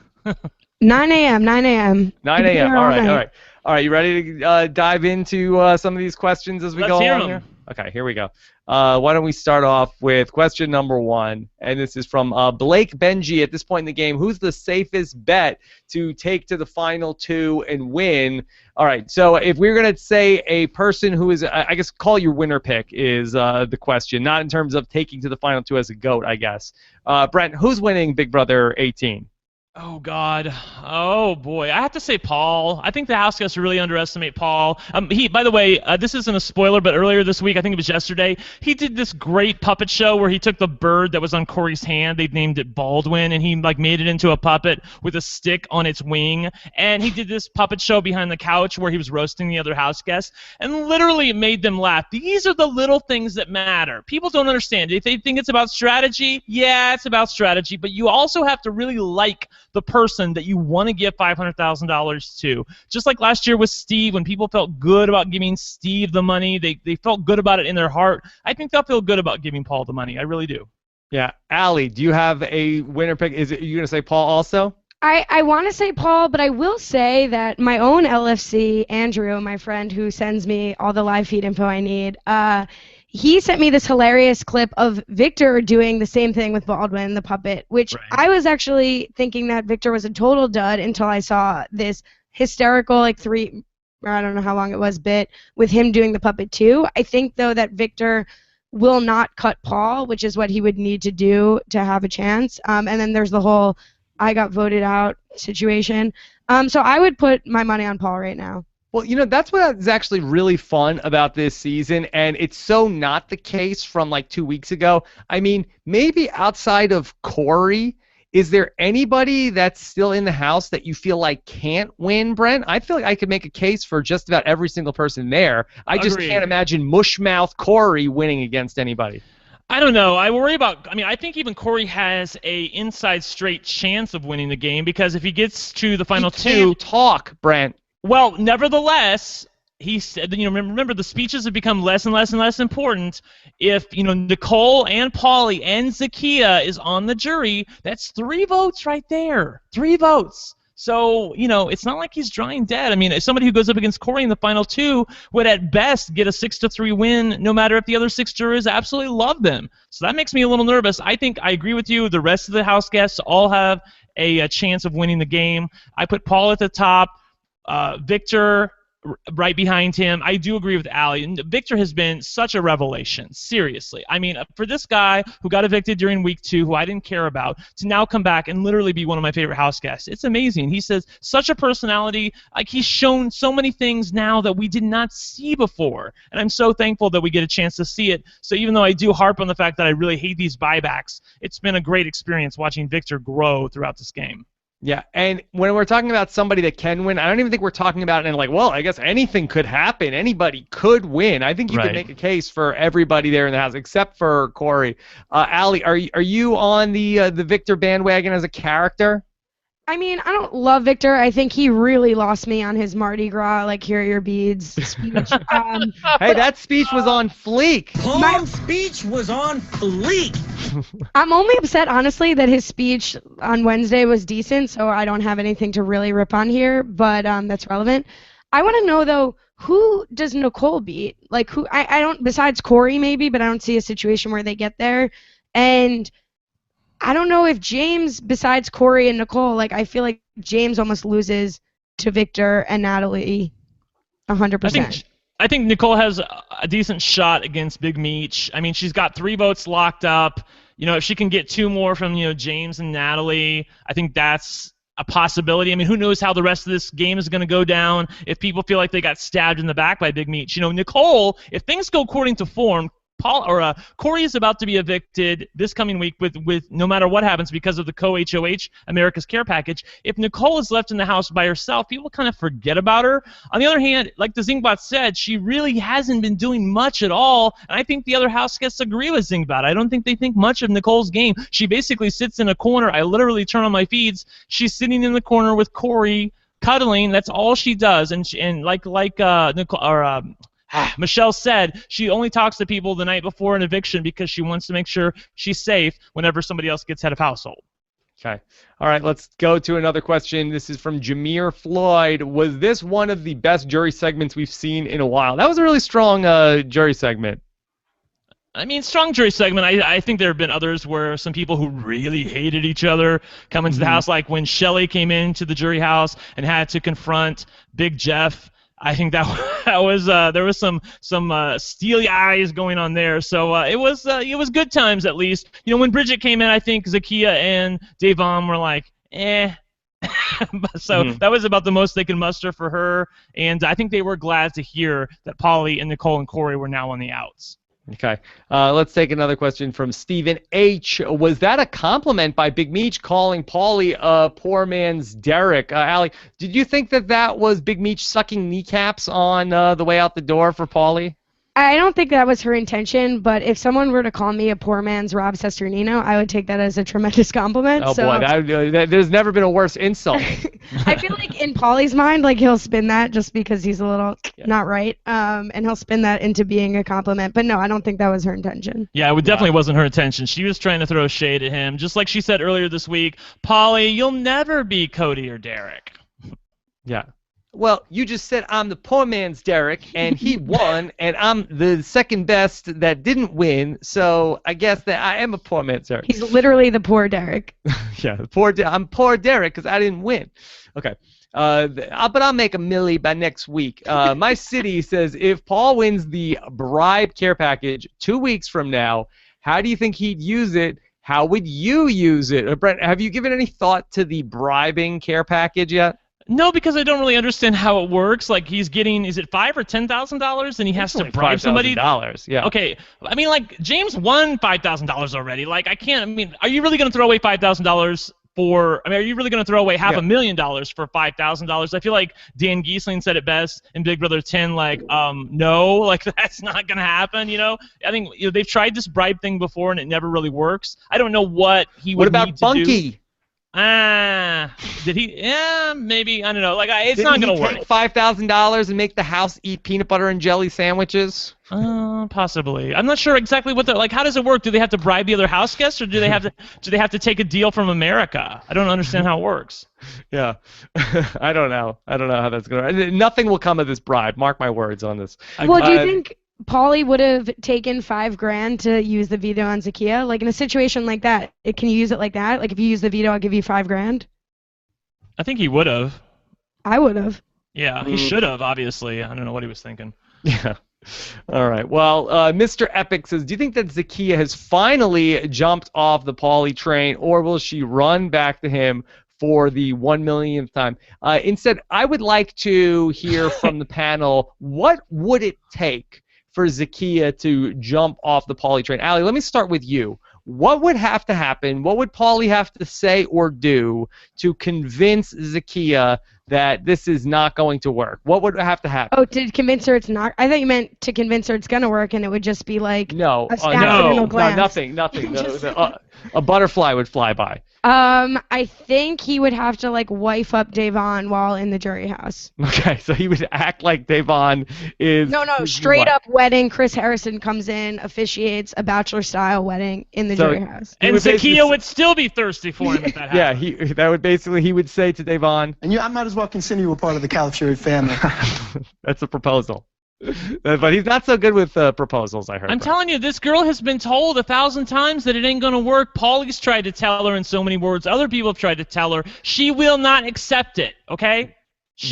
9 a.m. 9 a.m. 9 a.m. All right. You ready to dive into some of these questions as we go along here? Okay, here we go. Why don't we start off with question number 1, and this is from Blake Benji. At this point in the game, who's the safest bet to take to the final 2 and win? All right, so if we're going to say a person who is, I guess, call your winner pick is the question, not in terms of taking to the final 2 as a GOAT, I guess. Brent, who's winning Big Brother 18? Oh, God. Oh, boy. I have to say Paul. I think the house guests really underestimate Paul. By the way, this isn't a spoiler, but earlier this week, I think it was yesterday, he did this great puppet show where he took the bird that was on Corey's hand, they named it Baldwin, and he made it into a puppet with a stick on its wing. And he did this puppet show behind the couch where he was roasting the other house guests, and literally it made them laugh. These are the little things that matter. People don't understand. If they think it's about strategy, yeah, it's about strategy, but you also have to really like the person that you want to give $500,000 to. Just like last year with Steve, when people felt good about giving Steve the money, they felt good about it in their heart. I think they'll feel good about giving Paul the money. I really do. Yeah. Allie, do you have a winner pick? Are you going to say Paul also? I want to say Paul, but I will say that my own LFC, Andrew, my friend who sends me all the live feed info I need, he sent me this hilarious clip of Victor doing the same thing with Baldwin, the puppet, which I was actually thinking that Victor was a total dud until I saw this hysterical, I don't know how long it was, bit with him doing the puppet too. I think, though, that Victor will not cut Paul, which is what he would need to do to have a chance. And then there's the whole I got voted out situation. So I would put my money on Paul right now. Well, that's what is actually really fun about this season, and it's so not the case from like 2 weeks ago. I mean, maybe outside of Corey, is there anybody that's still in the house that you feel like can't win, Brent? I feel like I could make a case for just about every single person there. I just can't imagine mushmouth Corey winning against anybody. I don't know. I worry about. I think even Corey has a inside straight chance of winning the game because if he gets to the final 2, can't talk, Brent. Well, nevertheless, he said, remember the speeches have become less and less and less important. If, Nicole and Paulie and Zakiya is on the jury, that's 3 votes right there. 3 votes. So, it's not like he's drawing dead. Somebody who goes up against Corey in the final 2 would at best get a 6-3 win, no matter if the other 6 jurors absolutely love them. So that makes me a little nervous. I think I agree with you. The rest of the house guests all have a chance of winning the game. I put Paul at the top. Victor right behind him. I do agree with Allie. And Victor has been such a revelation, seriously. For this guy who got evicted during week 2, who I didn't care about, to now come back and literally be one of my favorite house guests, it's amazing. He says such a personality. Like, he's shown so many things now that we did not see before. And I'm so thankful that we get a chance to see it. So even though I do harp on the fact that I really hate these buybacks, it's been a great experience watching Victor grow throughout this game. Yeah, and when we're talking about somebody that can win, I don't even think we're talking about it in like, well, I guess anything could happen. Anybody could win. I think you could make a case for everybody there in the house, except for Quarry. Allie, are you on the Victor bandwagon as a character? I mean, I don't love Victor. I think he really lost me on his Mardi Gras, like, here are your beads speech. Hey, that speech was on fleek. My speech was on fleek. I'm only upset, honestly, that his speech on Wednesday was decent, so I don't have anything to really rip on here, but that's relevant. I want to know, though, who does Nicole beat? Like, who? I don't, besides Quarry maybe, but I don't see a situation where they get there. And I don't know if James, besides Quarry and Nicole, like, I feel like James almost loses to Victor and Natalie 100%. I think Nicole has a decent shot against Big Meech. I mean, she's got 3 votes locked up. You know, if she can get 2 more from, you know, James and Natalie, I think that's a possibility. I mean, who knows how the rest of this game is going to go down if people feel like they got stabbed in the back by Big Meech. You know, Nicole, if things go according to form, Quarry is about to be evicted this coming week with no matter what happens because of the co-HOH America's Care package. If Nicole is left in the house by herself, people kind of forget about her. On the other hand, like the Zingbot said, she really hasn't been doing much at all, and I think the other house guests agree with Zingbot. I don't think they think much of Nicole's game. She basically sits in a corner. I literally turn on my feeds. She's sitting in the corner with Quarry, cuddling. That's all she does, and Nicole or Michelle said she only talks to people the night before an eviction because she wants to make sure she's safe whenever somebody else gets head of household. Okay. All right, let's go to another question. This is from Jameer Floyd. Was this one of the best jury segments we've seen in a while? That was a really strong jury segment. I mean, strong jury segment. I think there have been others where some people who really hated each other come into the house, like when Shelley came into the jury house and had to confront Big Jeff. I think that was there was some steely eyes going on there. So it was good times at least. You know, when Bridget came in, I think Zakiya and Davon were like, eh. So that was about the most they could muster for her, and I think they were glad to hear that Polly and Nicole and Quarry were now on the outs. Okay. Let's take another question from Stephen H. Was that a compliment by Big Meech calling Paulie a poor man's Derek? Allie, did you think that was Big Meech sucking kneecaps on the way out the door for Paulie? I don't think that was her intention, but if someone were to call me a poor man's Rob Cesternino, I would take that as a tremendous compliment. Oh, boy. There's never been a worse insult. I feel like in Paulie's mind, like, he'll spin that just because he's a little not right, and he'll spin that into being a compliment. But no, I don't think that was her intention. Yeah, it definitely wasn't her intention. She was trying to throw shade at him. Just like she said earlier this week, Paulie, you'll never be Cody or Derek. Yeah. Well, you just said I'm the poor man's Derek, and he won, and I'm the second best that didn't win, so I guess that I am a poor man's Derek. He's literally the poor Derek. Yeah, I'm poor Derek because I didn't win. Okay. But I'll make a milli by next week. My city says if Paul wins the bribe care package 2 weeks from now, how do you think he'd use it? How would you use it? Brent, have you given any thought to the bribing care package yet? No, because I don't really understand how it works. Like, he's getting, is it $5,000 or $10,000, and he has to bribe somebody? $5,000, yeah. Okay, I mean, like, James won $5,000 already. Like, I can't, I mean, are you really going to throw away $5,000 for, I mean, are you really going to throw away $500,000 for $5,000? I feel like Dan Giesling said it best in Big Brother 10, like, no, like, that's not going to happen, you know? I think they've tried this bribe thing before, and it never really works. I don't know what he would need to do. What about Bunky? Did he? Yeah, maybe. I don't know. Like, it's not going to work. Didn't he take $5,000 and make the house eat peanut butter and jelly sandwiches? Possibly. I'm not sure exactly what like. How does it work? Do they have to bribe the other house guests, or do they have to take a deal from America? I don't understand how it works. Yeah, I don't know. I don't know how that's going to. Nothing will come of this bribe. Mark my words on this. Well, do you think Paulie would have taken $5,000 to use the veto on Zakiya? Like, in a situation like that, can you use it like that? Like, if you use the veto, I'll give you $5,000. I think he would have. I would have. Yeah, he should have. Obviously, I don't know what he was thinking. Yeah. All right. Well, Mr. Epic says, do you think that Zakiya has finally jumped off the Paulie train, or will she run back to him for the 1 millionth time? Instead, I would like to hear from the panel, what would it take for Zakiya to jump off the Paulie train? Allie, let me start with you. what would have to happen? What would Paulie have to say or do to convince Zakiya that this is not going to work? What would have to happen? Oh, to convince her it's not? I thought you meant to convince her it's going to work, and it would just be like no, a accidental glance. Nothing. A butterfly would fly by. I think he would have to like wife up Davon while in the jury house. Okay, so he would act like Davon is... No, straight up wedding. Chris Harrison comes in, officiates a bachelor-style wedding in the jury house. And Zakiya would still be thirsty for him at that house. Yeah, he would say to Davon... And I might as well consider you a part of the Califuri family. That's a proposal. But he's not so good with proposals, I heard. I'm telling you, this girl has been told 1,000 times that it ain't going to work. Paulie's tried to tell her in so many words. Other people have tried to tell her. She will not accept it, okay?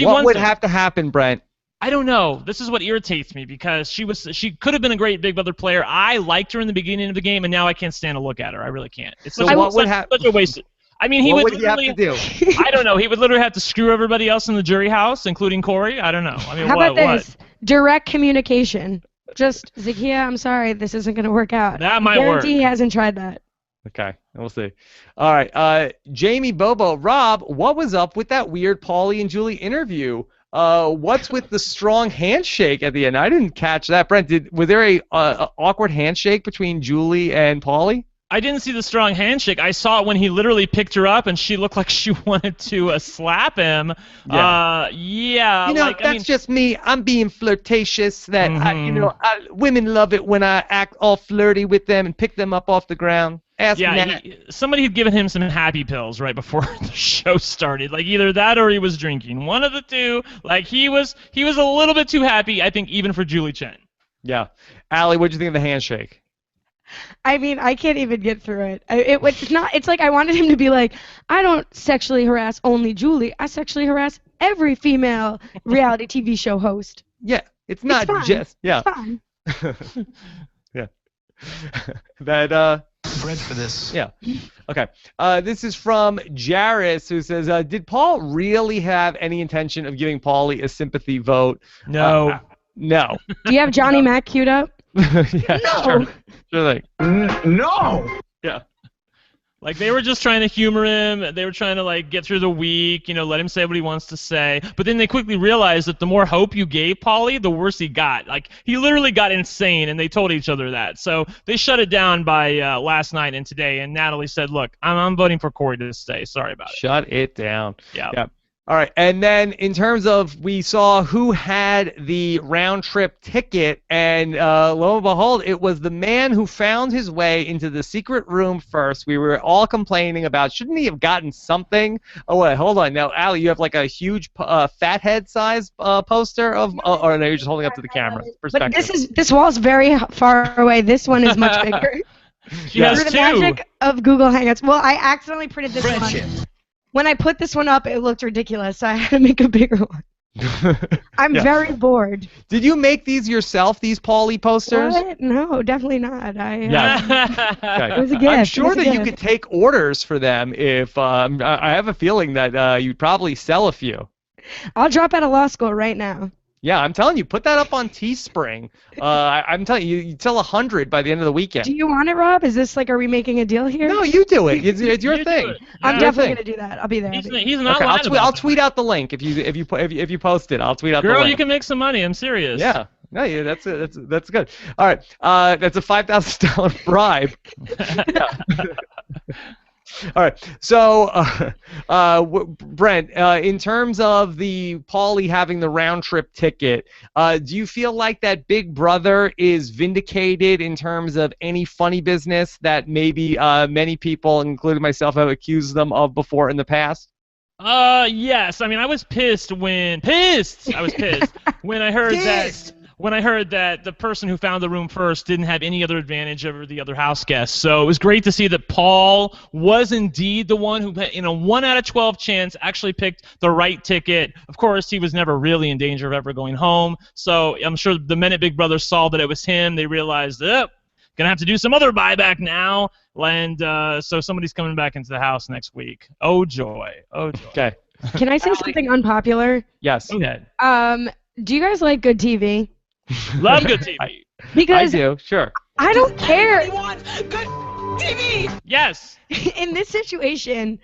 What would have to happen, Brent? I don't know. This is what irritates me because she could have been a great Big Brother player. I liked her in the beginning of the game, and now I can't stand to look at her. I really can't. It's such a waste. I mean, what would he have to do? I don't know. He would literally have to screw everybody else in the jury house, including Corey. I don't know. I mean, how about this? Direct communication. Just, Zakiya, I'm sorry, this isn't going to work out. That might work. Guarantee he hasn't tried that. Okay, we'll see. All right, Jamie Bobo, Rob, what was up with that weird Paulie and Julie interview? What's with the strong handshake at the end? I didn't catch that. Brent, was there a awkward handshake between Julie and Paulie? I didn't see the strong handshake. I saw it when he literally picked her up and she looked like she wanted to slap him. Yeah. Yeah. You know, that's just me. I'm being flirtatious. That women love it when I act all flirty with them and pick them up off the ground. Somebody had given him some happy pills right before the show started. Like either that or he was drinking. One of the two. Like he was a little bit too happy, I think, even for Julie Chen. Yeah. Allie, what'd you think of the handshake? I mean, I can't even get through it. It's like I wanted him to be like, I don't sexually harass only Julie. I sexually harass every female reality TV show host. Yeah, it's not just. Yeah. It's fine. Yeah. That. Bred for this. Yeah. Okay. This is from Jairus, who says, did Paul really have any intention of giving Paulie a sympathy vote? No. No. Do you have Johnny Mac queued up? Yeah, no. Sure No. Yeah. Like they were just trying to humor him. They were trying to like get through the week, let him say what he wants to say. But then they quickly realized that the more hope you gave Paulie, the worse he got. Like he literally got insane, and they told each other that. So they shut it down by last night and today. And Natalie said, "Look, I'm voting for Corey to stay. Sorry about it." Shut it down. Yeah. All right, and then in terms of, we saw who had the round-trip ticket, and lo and behold, it was the man who found his way into the secret room first. We were all complaining about, shouldn't he have gotten something? Oh, wait, hold on. Now, Allie, you have like a huge fathead size poster of, or no, you're just holding up to the camera. But this wall's very far away. This one is much bigger. Yes, Through the magic of Google Hangouts. Well, I accidentally printed this one. When I put this one up, it looked ridiculous, so I had to make a bigger one. I'm very bored. Did you make these yourself, these Paulie posters? What? No, definitely not. Okay. It was a gift. I'm sure that you could take orders for them if I have a feeling that you'd probably sell a few. I'll drop out of law school right now. Yeah, I'm telling you, put that up on Teespring. I'm telling you, you'd sell 100 by the end of the weekend. Do you want it, Rob? Is this like, are we making a deal here? No, you do it. It's your thing. I'm definitely gonna do that. I'll be there. He's not lying about I'll tweet out the link if you post it. I'll tweet out the link. Girl, you can make some money. I'm serious. Yeah. No, yeah, that's good. All right, that's a $5,000 bribe. All right, so Brent, in terms of the Paulie having the round-trip ticket, do you feel like that Big Brother is vindicated in terms of any funny business that maybe many people, including myself, have accused them of before in the past? Yes. I mean, I was pissed when I heard that the person who found the room first didn't have any other advantage over the other house guests. So it was great to see that Paul was indeed the one who, in a 1 out of 12 chance, actually picked the right ticket. Of course, he was never really in danger of ever going home. So I'm sure the minute Big Brother saw that it was him, they realized, gonna have to do some other buyback now. And so somebody's coming back into the house next week. Oh, joy. Oh, joy. Okay. Can I say something unpopular? Yes. Go ahead. Do you guys like good TV? Love good TV. Because I do, sure. I don't care. TV! Yes. In this situation,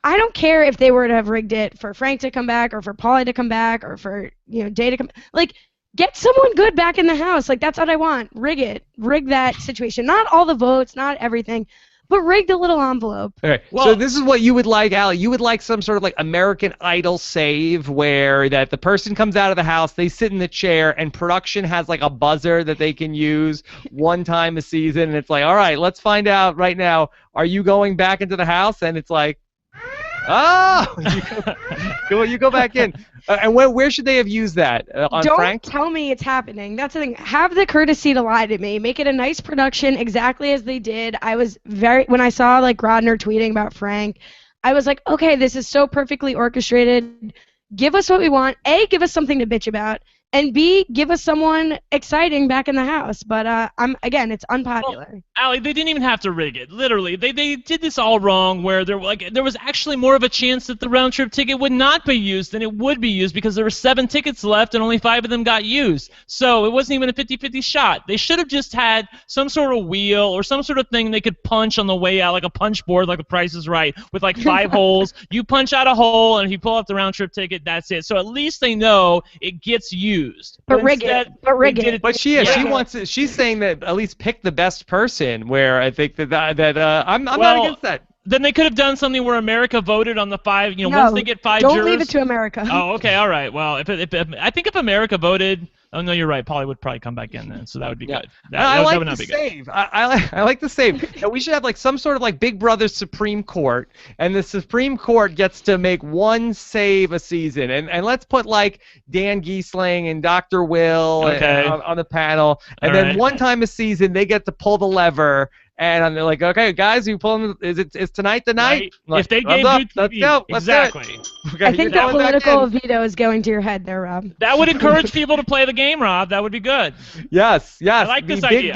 I don't care if they were to have rigged it for Frank to come back or for Paulie to come back or for, Day to come. Like, get someone good back in the house. Like, that's what I want. Rig it. Rig that situation. Not all the votes, not everything, but rig the little envelope. Okay. Well, so this is what you would like, Allie. You would like some sort of like American Idol save where that the person comes out of the house, they sit in the chair, and production has like a buzzer that they can use one time a season, and it's like, all right, let's find out right now. Are you going back into the house? And it's like, you go back in. And where should they have used that? On Don't Frank? tell me it's happening. That's the thing. Have the courtesy to lie to me. Make it a nice production, exactly as they did. I was when I saw like Grodner tweeting about Frank, I was like, okay, this is so perfectly orchestrated. Give us what we want. A, give us something to bitch about. And B, give us someone exciting back in the house. But again, it's unpopular. Well, Allie, they didn't even have to rig it. Literally, they did this all wrong. Where there was actually more of a chance that the round trip ticket would not be used than it would be used because there were 7 tickets left and only 5 of them got used. So it wasn't even a 50-50 shot. They should have just had some sort of wheel or some sort of thing they could punch on the way out, like a punch board, like The Price is Right, with like 5 holes. You punch out a hole, and if you pull out the round trip ticket, that's it. So at least they know it gets used. But rig it. But she's saying that at least pick the best person. Where I think that I'm not against that. Then they could have done something where America voted on the 5. Once they get 5 jurors. Don't leave it to America. Oh, okay, all right. Well, if I think if America voted. Oh no, you're right. Paulie would probably come back in then, so that would be good. That would not be good. I like the save. And we should have like some sort of like Big Brother Supreme Court, and the Supreme Court gets to make one save a season, and let's put like Dan Giesling and Dr. Will on the panel, and then one time a season they get to pull the lever. And they're like, okay, guys, you pulling? Is tonight the night? Right. Like, if they gave you TV, let's go. exactly. Okay, I think the political veto is going to your head there, Rob. That would encourage people to play the game, Rob. That would be good. Yes. I like this idea.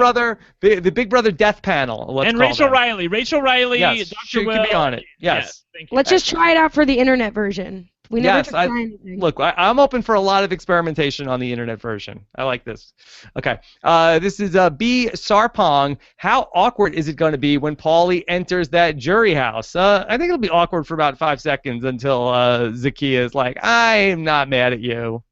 The Big Brother death panel. And Rachel Riley. Rachel Riley, yes, Dr. she Will. could be on it. Yes. Thank you. Let's just try it out for the internet version. We never try anything. Look, I'm open for a lot of experimentation on the internet version. I like this. Okay. This is B. Sarpong. How awkward is it going to be when Paulie enters that jury house? I think it'll be awkward for about 5 seconds until Zakiya is like, I'm not mad at you.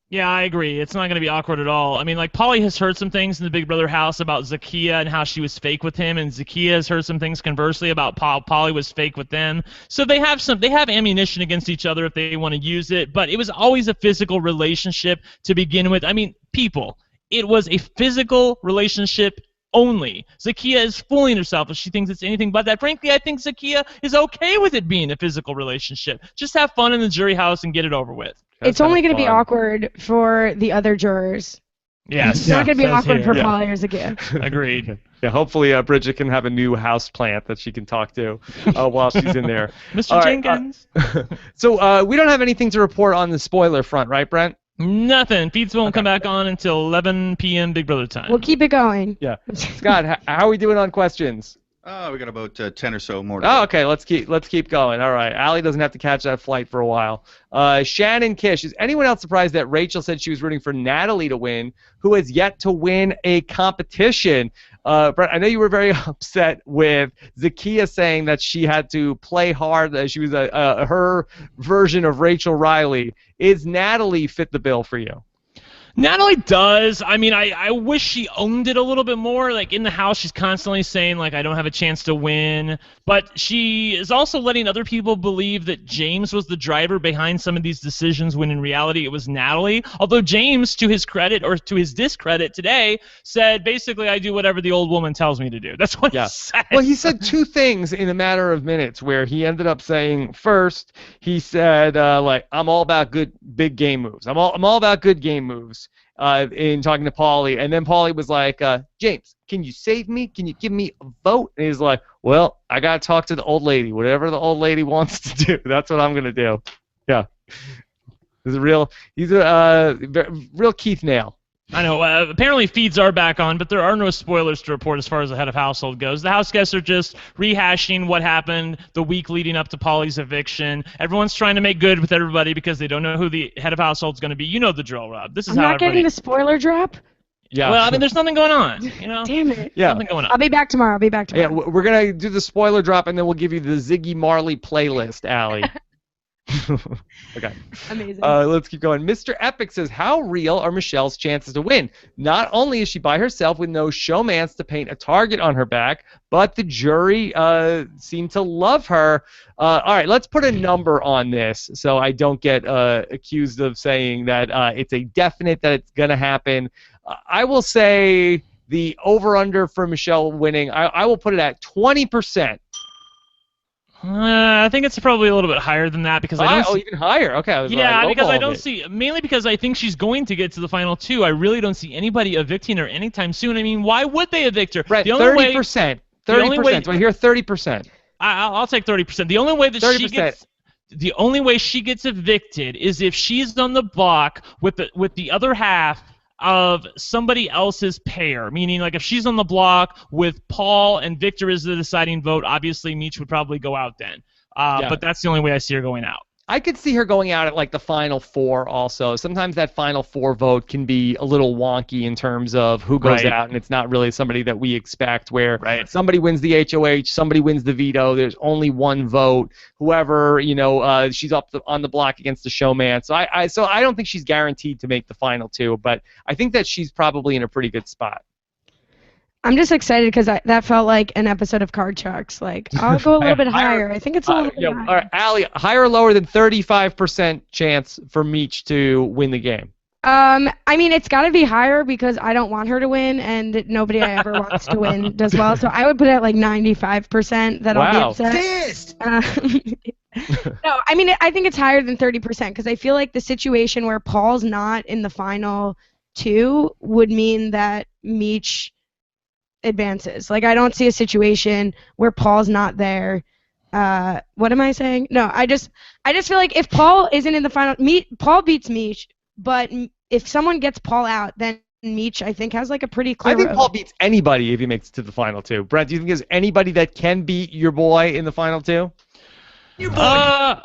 Yeah, I agree. It's not going to be awkward at all. I mean, like, Paulie has heard some things in the Big Brother house about Zakiya and how she was fake with him, and Zakiya has heard some things conversely about Paulie was fake with them. So they have ammunition against each other if they want to use it, but it was always a physical relationship to begin with. I mean, people, it was a physical relationship only. Zakiya is fooling herself if she thinks it's anything but that. Frankly, I think Zakiya is okay with it being a physical relationship. Just have fun in the jury house and get it over with. It's only going to be awkward for the other jurors. Yes. It's not going to be awkward for Paulie or Zakiya. Agreed. Yeah, hopefully Bridget can have a new house plant that she can talk to while she's in there. Mr. Jenkins. So we don't have anything to report on the spoiler front, right, Brent? Nothing. Feeds won't come back on until 11 p.m. Big Brother time. We'll keep it going. Yeah. Scott, how are we doing on questions? We got about 10 or so more to go. Okay, let's keep going. All right, Allie doesn't have to catch that flight for a while. Shannon Kish, is anyone else surprised that Rachel said she was rooting for Natalie to win, who has yet to win a competition? Brett, I know you were very upset with Zakiya saying that she had to play hard, that she was her version of Rachel Riley. Is Natalie fit the bill for you? Natalie does. I mean, I wish she owned it a little bit more. Like, in the house, she's constantly saying, like, I don't have a chance to win. But she is also letting other people believe that James was the driver behind some of these decisions when in reality it was Natalie. Although James, to his credit, or to his discredit today, said, basically, I do whatever the old woman tells me to do. That's what he said. Well, he said 2 things in a matter of minutes, where he ended up saying, first, he said, like, I'm all about good big game moves. I'm all about good game moves. In talking to Paulie, and then Paulie was like, James, can you save me? Can you give me a vote? And he's like, well, I gotta talk to the old lady. Whatever the old lady wants to do, that's what I'm gonna do. Yeah, he's a real Keith Nail. I know. Apparently feeds are back on, but there are no spoilers to report as far as the head of household goes. The house guests are just rehashing what happened the week leading up to Paulie's eviction. Everyone's trying to make good with everybody because they don't know who the head of household is going to be. You know the drill, Rob. This is I'm not getting the spoiler drop? Yeah. Well, I mean, there's nothing going on, you know? Damn it. Yeah. Nothing going on. I'll be back tomorrow. Yeah, we're going to do the spoiler drop, and then we'll give you the Ziggy Marley playlist, Allie. Okay. Amazing. Let's keep going. Mr. Epic says, how real are Michelle's chances to win? Not only is she by herself with no showmance to paint a target on her back, but the jury seem to love her. All right, let's put a number on this so I don't get accused of saying that it's a definite that it's going to happen. I will say the over-under for Michelle winning, I will put it at 20%. I think it's probably a little bit higher than that because I don't see... even higher. Okay. Because I don't see... Mainly because I think she's going to get to the final two. I really don't see anybody evicting her anytime soon. I mean, why would they evict her? Right, 30%. 30%. Do I hear 30%? I'll take 30%. The only way that 30%. she gets... The only way she gets evicted is if she's on the block with the other half of somebody else's pair, meaning like if she's on the block with Paul and Victor as the deciding vote, obviously Meech would probably go out then. But that's the only way I see her going out. I could see her going out at like the final four also. Sometimes that final four vote can be a little wonky in terms of who goes out, and it's not really somebody that we expect where somebody wins the HOH, somebody wins the veto, there's only one vote. Whoever, she's up on the block against the showman. So I don't think she's guaranteed to make the final two, but I think that she's probably in a pretty good spot. I'm just excited because that felt like an episode of Card Sharks. Like, I'll go a little bit higher. I think it's a little bit higher. All right, Allie, higher or lower than 35% chance for Meech to win the game? I mean, it's got to be higher because I don't want her to win, and nobody I ever wants to win does well. So I would put it at like 95% that I'll be upset. Pissed! No, I mean, I think it's higher than 30% because I feel like the situation where Paul's not in the final two would mean that Meech advances. Like, I don't see a situation where Paul's not there. What am I saying? No, I just feel like if Paul isn't in the final, Paul beats Meech, but if someone gets Paul out, then Meech, I think, has like a pretty clear. I think Paul beats anybody if he makes it to the final two. Brent, do you think there's anybody that can beat your boy in the final two? I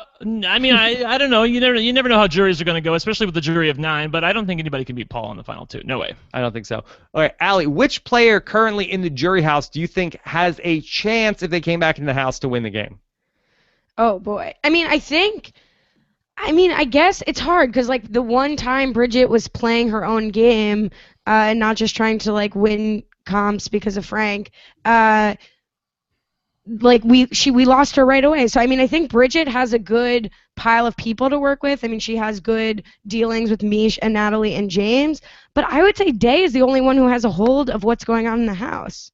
mean, I don't know. You never know how juries are going to go, especially with the jury of 9. But I don't think anybody can beat Paul in the final two. No way. I don't think so. All right, Allie, which player currently in the jury house do you think has a chance if they came back in the house to win the game? Oh boy. I mean, I guess it's hard because like the one time Bridget was playing her own game and not just trying to like win comps because of Frank. Like we lost her right away. So I mean, I think Bridget has a good pile of people to work with. I mean, she has good dealings with Mish and Natalie and James. But I would say Day is the only one who has a hold of what's going on in the house.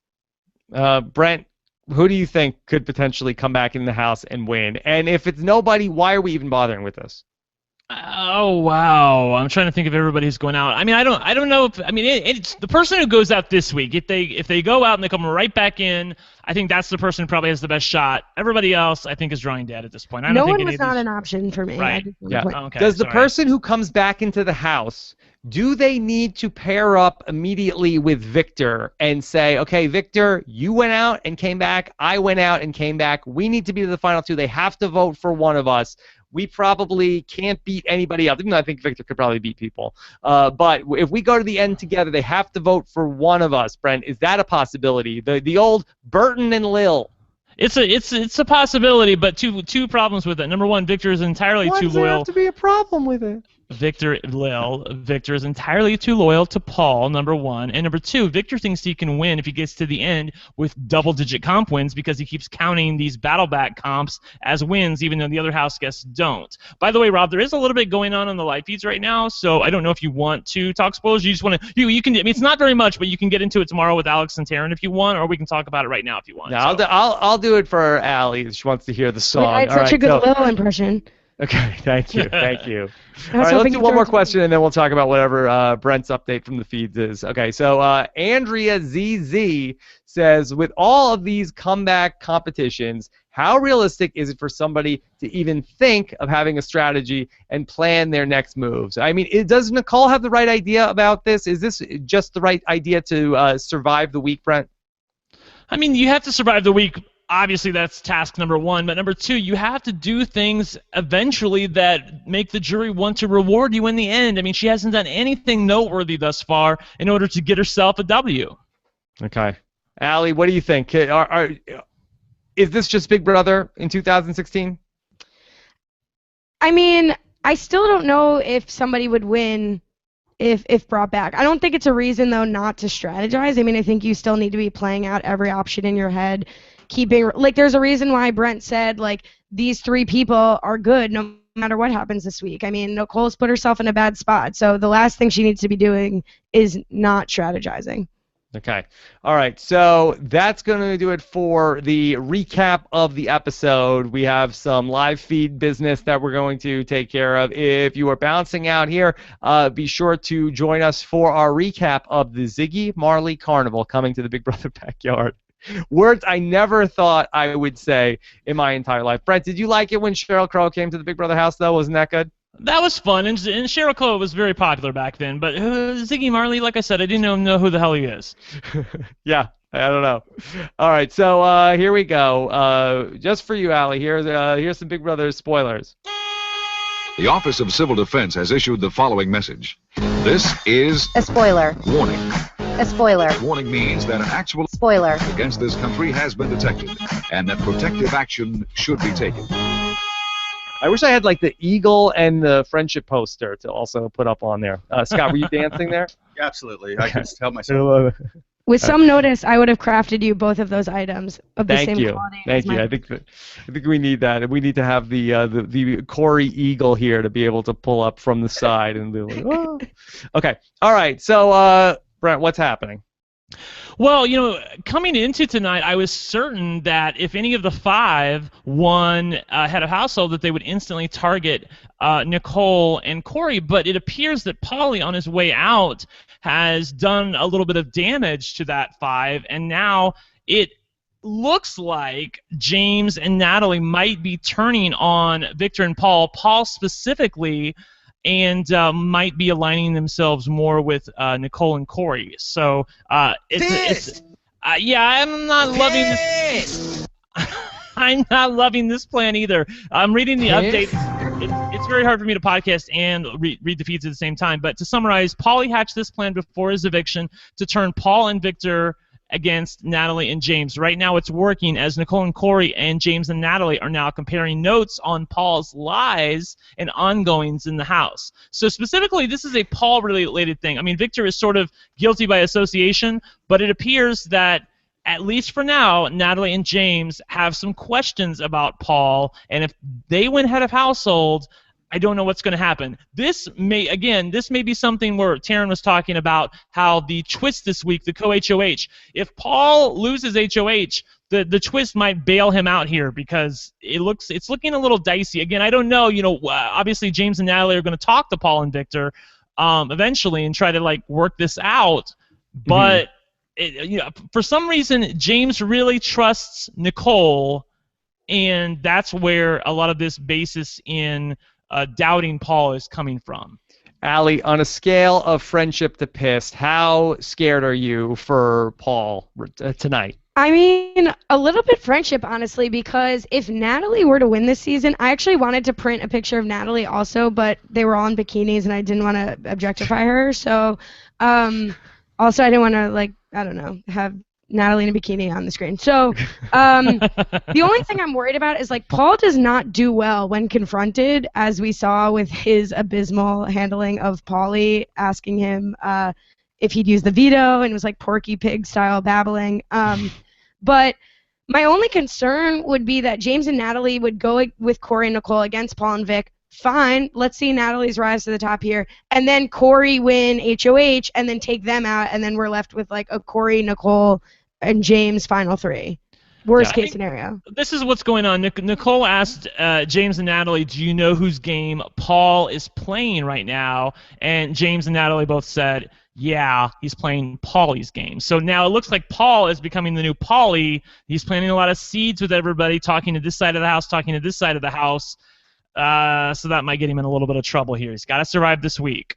Brent, who do you think could potentially come back in the house and win? And if it's nobody, why are we even bothering with this? Oh wow! I'm trying to think of everybody who's going out. I mean, I don't know if it's the person who goes out this week. If they go out and they come right back in, I think that's the person who probably has the best shot. Everybody else, I think, is drawing dead at this point. No one was not an option for me. Right. Yeah. Okay, Does the person who comes back into the house, do they need to pair up immediately with Victor and say, okay, Victor, you went out and came back. I went out and came back. We need to be to the final two. They have to vote for one of us. We probably can't beat anybody else, even though I think Victor could probably beat people. But if we go to the end together, they have to vote for one of us. Brent, is that a possibility? The old Burton and Lil. It's a possibility, but two problems with it. Number one, Victor is entirely too loyal. Why does there have to be a problem with it? Victor is entirely too loyal to Paul, number one. And number two, Victor thinks he can win if he gets to the end with double-digit comp wins because he keeps counting these battleback comps as wins, even though the other house guests don't. By the way, Rob, there is a little bit going on the live feeds right now, so I don't know if you want to talk spoilers. You just want to, you can. I mean, it's not very much, but you can get into it tomorrow with Alex and Taryn if you want, or we can talk about it right now if you want. No, I'll do it for Allie. She wants to hear the song. I had such a good Lil impression. Okay, thank you. All right, let's do one more question, and then we'll talk about whatever Brent's update from the feeds is. Okay, so Andrea ZZ says, with all of these comeback competitions, how realistic is it for somebody to even think of having a strategy and plan their next moves? I mean, does Nicole have the right idea about this? Is this just the right idea to survive the week, Brent? I mean, you have to survive the week obviously that's task number one, but number two, you have to do things eventually that make the jury want to reward you in the end. I mean, she hasn't done anything noteworthy thus far in order to get herself a W. Okay. Allie, what do you think? Is this just Big Brother in 2016? I mean, I still don't know if somebody would win if brought back. I don't think it's a reason, though, not to strategize. I mean, I think you still need to be playing out every option in your head, keeping, like, there's a reason why Brent said, like, these three people are good no matter what happens this week. I mean, Nicole's put herself in a bad spot, so the last thing she needs to be doing is not strategizing. Okay. All right. So that's going to do it for the recap of the episode. We have some live feed business that we're going to take care of. If you are bouncing out here, be sure to join us for our recap of the Ziggy Marley Carnival coming to the Big Brother backyard. Words I never thought I would say in my entire life. Brent, did you like it when Sheryl Crow came to the Big Brother house, though? Wasn't that good? That was fun, and Sheryl Crow was very popular back then, but Ziggy Marley, like I said, I didn't know who the hell he is. Yeah, I don't know. All right, so here we go. Just for you, Allie, here's some Big Brother spoilers. The Office of Civil Defense has issued the following message. This is a spoiler. Warning. A spoiler. Warning means that an actual spoiler against this country has been detected, and that protective action should be taken. I wish I had like the eagle and the friendship poster to also put up on there. Scott, were you dancing there? Yeah, absolutely. I can just help myself. With some notice, I would have crafted you both of those items of the same quality. Thank you. I think we need that. We need to have the Quarry eagle here to be able to pull up from the side and be like, oh. Okay. All right. So, Brent, what's happening? Well, coming into tonight, I was certain that if any of the five won head of household, that they would instantly target Nicole and Quarry. But it appears that Paulie, on his way out, has done a little bit of damage to that five, and now it looks like James and Natalie might be turning on Victor and Paul specifically, and might be aligning themselves more with Nicole and Quarry. So it's I'm not loving this. I'm not loving this plan either. I'm reading the update. It's very hard for me to podcast and read the feeds at the same time. But to summarize, Paulie hatched this plan before his eviction to turn Paul and Victor against Natalie and James. Right now it's working, as Nicole and Quarry and James and Natalie are now comparing notes on Paul's lies and ongoings in the house. So specifically, this is a Paul-related thing. I mean, Victor is sort of guilty by association, but it appears that, at least for now, Natalie and James have some questions about Paul, and if they win head of household, I don't know what's going to happen. This may be something where Taryn was talking about how the twist this week, the co-HOH, if Paul loses HOH, the twist might bail him out here, because it's looking a little dicey. Again, I don't know. Obviously James and Natalie are going to talk to Paul and Victor eventually and try to work this out, but for some reason James really trusts Nicole, and that's where a lot of this basis in doubting Paul is coming from. Allie, on a scale of friendship to pissed, how scared are you for Paul tonight? I mean, a little bit friendship, honestly, because if Natalie were to win this season, I actually wanted to print a picture of Natalie also, but they were all in bikinis and I didn't want to objectify her. So, also I didn't want to, have Natalie in a bikini on the screen. So the only thing I'm worried about is Paul does not do well when confronted, as we saw with his abysmal handling of Paulie, asking him if he'd use the veto, and it was Porky Pig style babbling. But my only concern would be that James and Natalie would go with Quarry and Nicole against Paul and Vic. Fine, let's see Natalie's rise to the top here, and then Quarry win HOH, and then take them out, and then we're left with a Quarry, Nicole, and James final three. Worst case scenario. This is what's going on. Nicole asked James and Natalie, do you know whose game Paul is playing right now? And James and Natalie both said, yeah, he's playing Paulie's game. So now it looks like Paul is becoming the new Paulie. He's planting a lot of seeds with everybody, talking to this side of the house, talking to this side of the house. So that might get him in a little bit of trouble here. He's got to survive this week.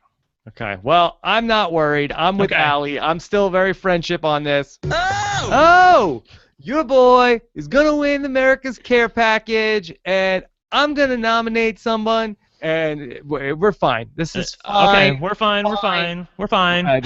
Okay, well, I'm not worried. I'm with Allie. I'm still very friendship on this. Oh! Oh! your boy is gonna win America's Care Package, and I'm gonna nominate someone, and we're fine. This is fine. Okay, we're fine. We're fine. We're fine.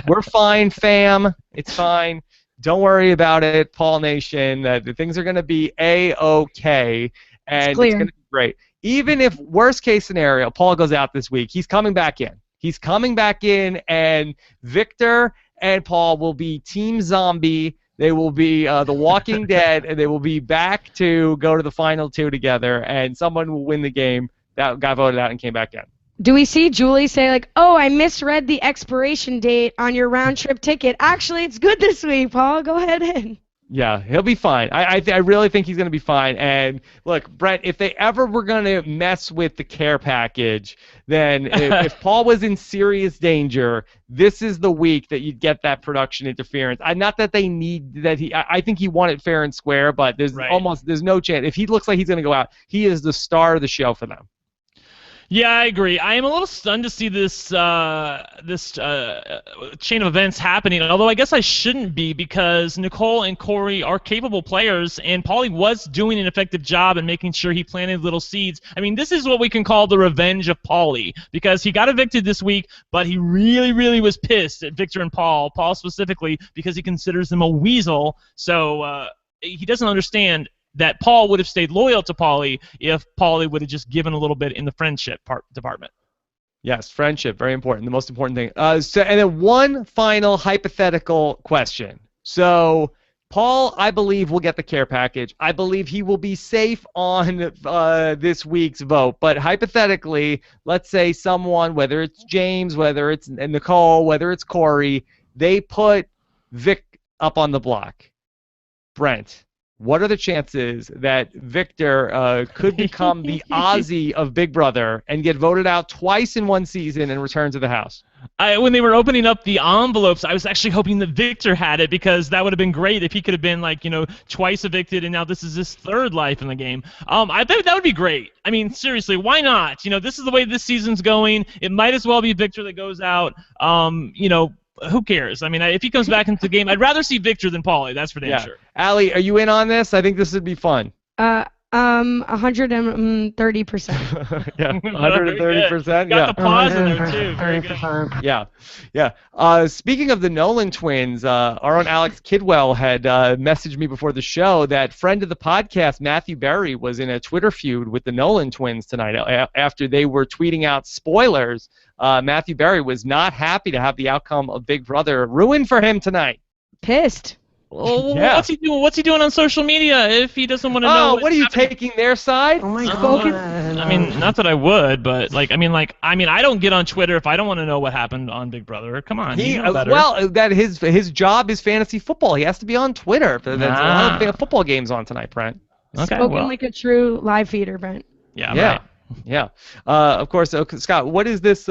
We're fine, fam. It's fine. Don't worry about it, Paul Nation. The things are gonna be A-OK, and it's gonna be great. Even if worst case scenario, Paul goes out this week, he's coming back in. He's coming back in, and Victor and Paul will be Team Zombie. They will be The Walking Dead, and they will be back to go to the final two together, and someone will win the game that got voted out and came back in. Do we see Julie say, like, oh, I misread the expiration date on your round-trip ticket. Actually, it's good this week, Paul. Go ahead in. Yeah, he'll be fine. I really think he's going to be fine. And look, Brent, if they ever were going to mess with the care package, then if Paul was in serious danger, this is the week that you'd get that production interference. Not that they need that. I think he won it fair and square, but there's no chance. If he looks like he's going to go out, he is the star of the show for them. Yeah, I agree. I am a little stunned to see this chain of events happening, although I guess I shouldn't be, because Nicole and Corey are capable players, and Paulie was doing an effective job in making sure he planted little seeds. I mean, this is what we can call the revenge of Paulie, because he got evicted this week, but he really, really was pissed at Victor and Paul specifically, because he considers them a weasel, so he doesn't understand that Paul would have stayed loyal to Paulie if Paulie would have just given a little bit in the friendship department. Yes, friendship, very important, the most important thing. And then one final hypothetical question. So Paul, I believe, will get the care package. I believe he will be safe on this week's vote. But hypothetically, let's say someone, whether it's James, whether it's Nicole, whether it's Corey, they put Vic up on the block. Brent, what are the chances that Victor could become the Ozzy of Big Brother and get voted out twice in one season and return to the house? When they were opening up the envelopes, I was actually hoping that Victor had it, because that would have been great if he could have been, like, twice evicted, and now this is his third life in the game. I think that would be great. I mean, seriously, why not? This is the way this season's going. It might as well be Victor that goes out. Who cares? I mean, if he comes back into the game, I'd rather see Victor than Paulie. That's for damn sure. Allie, are you in on this? I think this would be fun. 130%. Yeah, 130%. Got the pause in there too. Very good. Yeah. Speaking of the Nolan twins, our own Alex Kidwell had messaged me before the show that friend of the podcast, Matthew Berry, was in a Twitter feud with the Nolan twins tonight after they were tweeting out spoilers. Matthew Berry was not happy to have the outcome of Big Brother ruined for him tonight. Pissed. Well, yeah. What's he doing? What's he doing on social media if he doesn't want to know? What are you taking their side? Oh my God. I mean, not that I would, but I don't get on Twitter if I don't want to know what happened on Big Brother. Come on, you know better. Well, that his job is fantasy football. He has to be on Twitter. There's a lot of football games on tonight, Brent. Okay, Spoken like a true live feeder, Brent. Yeah. Right. Yeah. Of course. Scott, what is this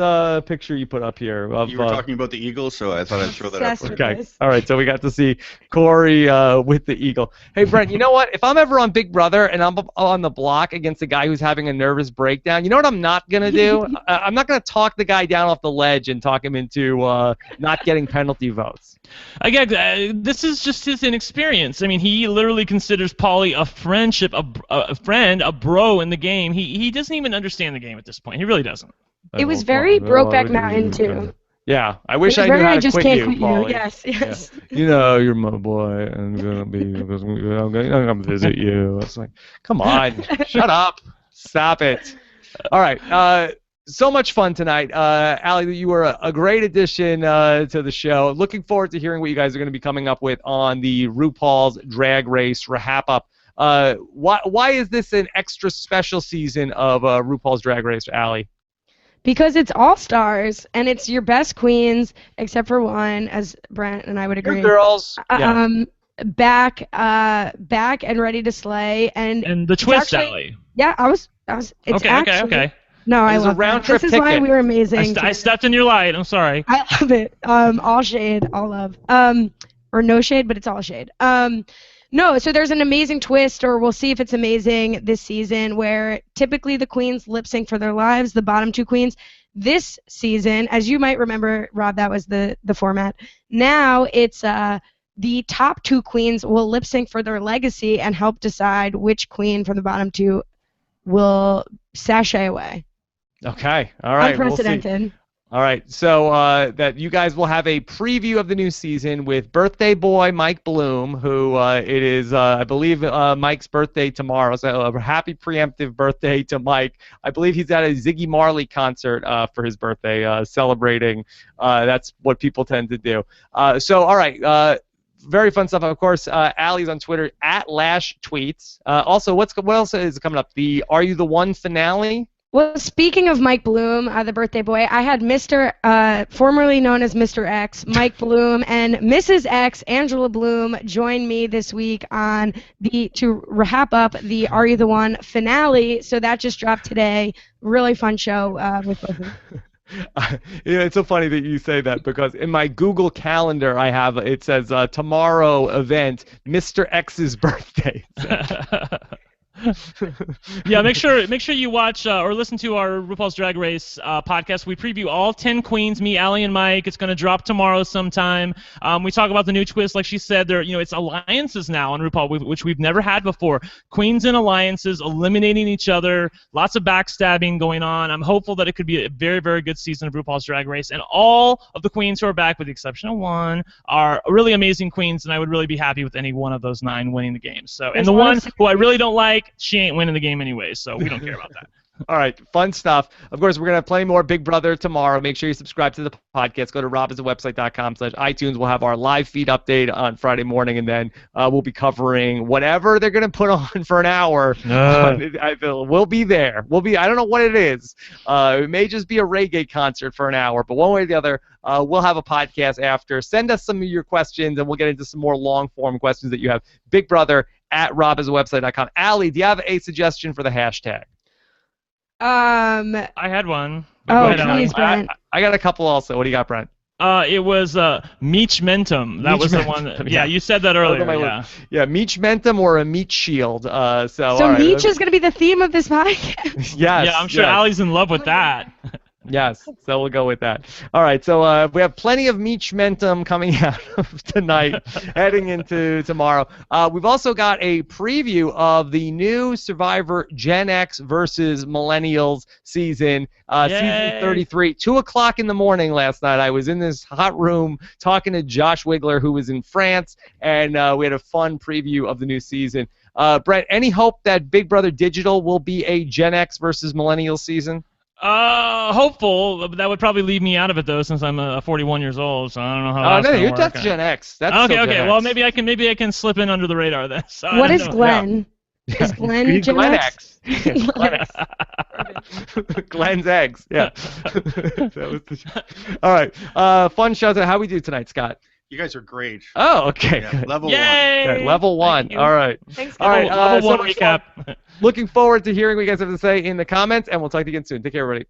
picture you put up here? You were talking about the Eagles, so I thought I'd throw that up. Okay. All right. So we got to see Corey with the Eagle. Hey, Brent, you know what? If I'm ever on Big Brother and I'm on the block against a guy who's having a nervous breakdown, you know what I'm not going to do? I'm not going to talk the guy down off the ledge and talk him into not getting penalty votes. Again, this is just his inexperience. I mean, he literally considers Paulie a friendship, a friend, a bro in the game. He doesn't even understand the game at this point. He really doesn't. It was very Brokeback Mountain too. Yeah, I wish I knew how to quit you, Paulie. Yes. Yeah. You're my boy, and I'm gonna visit you. It's like, come on, shut up, stop it. All right. So much fun tonight. Allie, you were a great addition to the show. Looking forward to hearing what you guys are going to be coming up with on the RuPaul's Drag Race RHAP-up. Why is this an extra special season of RuPaul's Drag Race, Allie? Because it's all-stars, and it's your best queens, except for one, as Brent and I would agree. Your girls. Back and ready to slay. And the twist, Allie. Yeah, I was. It's okay. No, I love it. This is why we were amazing. I stepped in your light. I'm sorry. I love it. All shade, all love. Or no shade, but it's all shade. No, so there's an amazing twist, or we'll see if it's amazing this season, where typically the queens lip sync for their lives, the bottom two queens. This season, as you might remember, Rob, that was the format. Now it's the top 2 queens will lip sync for their legacy and help decide which queen from the bottom 2 will sashay away. Okay. All right. Unprecedented. We'll see. All right. So that you guys will have a preview of the new season with birthday boy Mike Bloom, who it is, I believe, Mike's birthday tomorrow. So a happy preemptive birthday to Mike. I believe he's at a Ziggy Marley concert for his birthday, celebrating. That's what people tend to do. So, all right. Very fun stuff. Of course, Allie's on Twitter at Lash Tweets. Also, what else is coming up? The Are You the One finale? Well, speaking of Mike Bloom, the birthday boy, I had Mr. Formerly known as Mr. X, Mike Bloom, and Mrs. X, Angela Bloom, join me this week to wrap up the Are You the One finale. So that just dropped today. Really fun show with both of them. It's so funny that you say that because in my Google Calendar it says tomorrow event, Mr. X's birthday. Yeah, make sure you watch or listen to our RuPaul's Drag Race podcast. We preview all 10 queens, me, Allie, and Mike. It's going to drop tomorrow sometime. We talk about the new twist, like she said. It's alliances now on RuPaul, which we've never had before. Queens and alliances eliminating each other. Lots of backstabbing going on. I'm hopeful that it could be a very, very good season of RuPaul's Drag Race. And all of the queens who are back, with the exception of one, are really amazing queens, and I would really be happy with any one of those 9 winning the game. So, and the one who I really don't like, she ain't winning the game anyway, so we don't care about that. All right, fun stuff. Of course, we're going to have plenty more Big Brother tomorrow. Make sure you subscribe to the podcast. Go to robhasawebsite.com/iTunes. We'll have our live feed update on Friday morning, and then we'll be covering whatever they're going to put on for an hour. We'll be there. I don't know what it is. It may just be a reggae concert for an hour, but one way or the other, we'll have a podcast after. Send us some of your questions, and we'll get into some more long-form questions that you have. Big Brother at robhasawebsite.com. Allie, do you have a suggestion for the hashtag? I had one. Oh, please, Brent. I got a couple also. What do you got, Brent? It was Meech Mentum. That was the one. Yeah, you said that earlier. Yeah, Meech Mentum or a Meech Shield. So all right, Meech is going to be the theme of this podcast. Yes. Yeah, I'm sure Allie's in love with that. Yes, so we'll go with that. All right, so we have plenty of Meech Mentum coming out of tonight, heading into tomorrow. We've also got a preview of the new Survivor Gen X versus Millennials season, season 33. 2 o'clock in the morning last night, I was in this hot room talking to Josh Wigler, who was in France, and we had a fun preview of the new season. Brent, any hope that Big Brother Digital will be a Gen X versus Millennials season? Hopeful. That would probably leave me out of it though, since I'm 41 years old. So I don't know how. No, that's Gen X. That's okay. Gen Well, X. maybe I can slip in under the radar then. So what is Glenn? Yeah. Is Glenn Gen X? Glenn X. Glenn's eggs. Yeah. All right. Fun shout out. How we do tonight, Scott? You guys are great. Oh, okay. Yeah, level Yay! 1. Okay, level 1. All right. Thanks, all right. Level 1 recap. Looking forward to hearing what you guys have to say in the comments, and we'll talk to you again soon. Take care, everybody.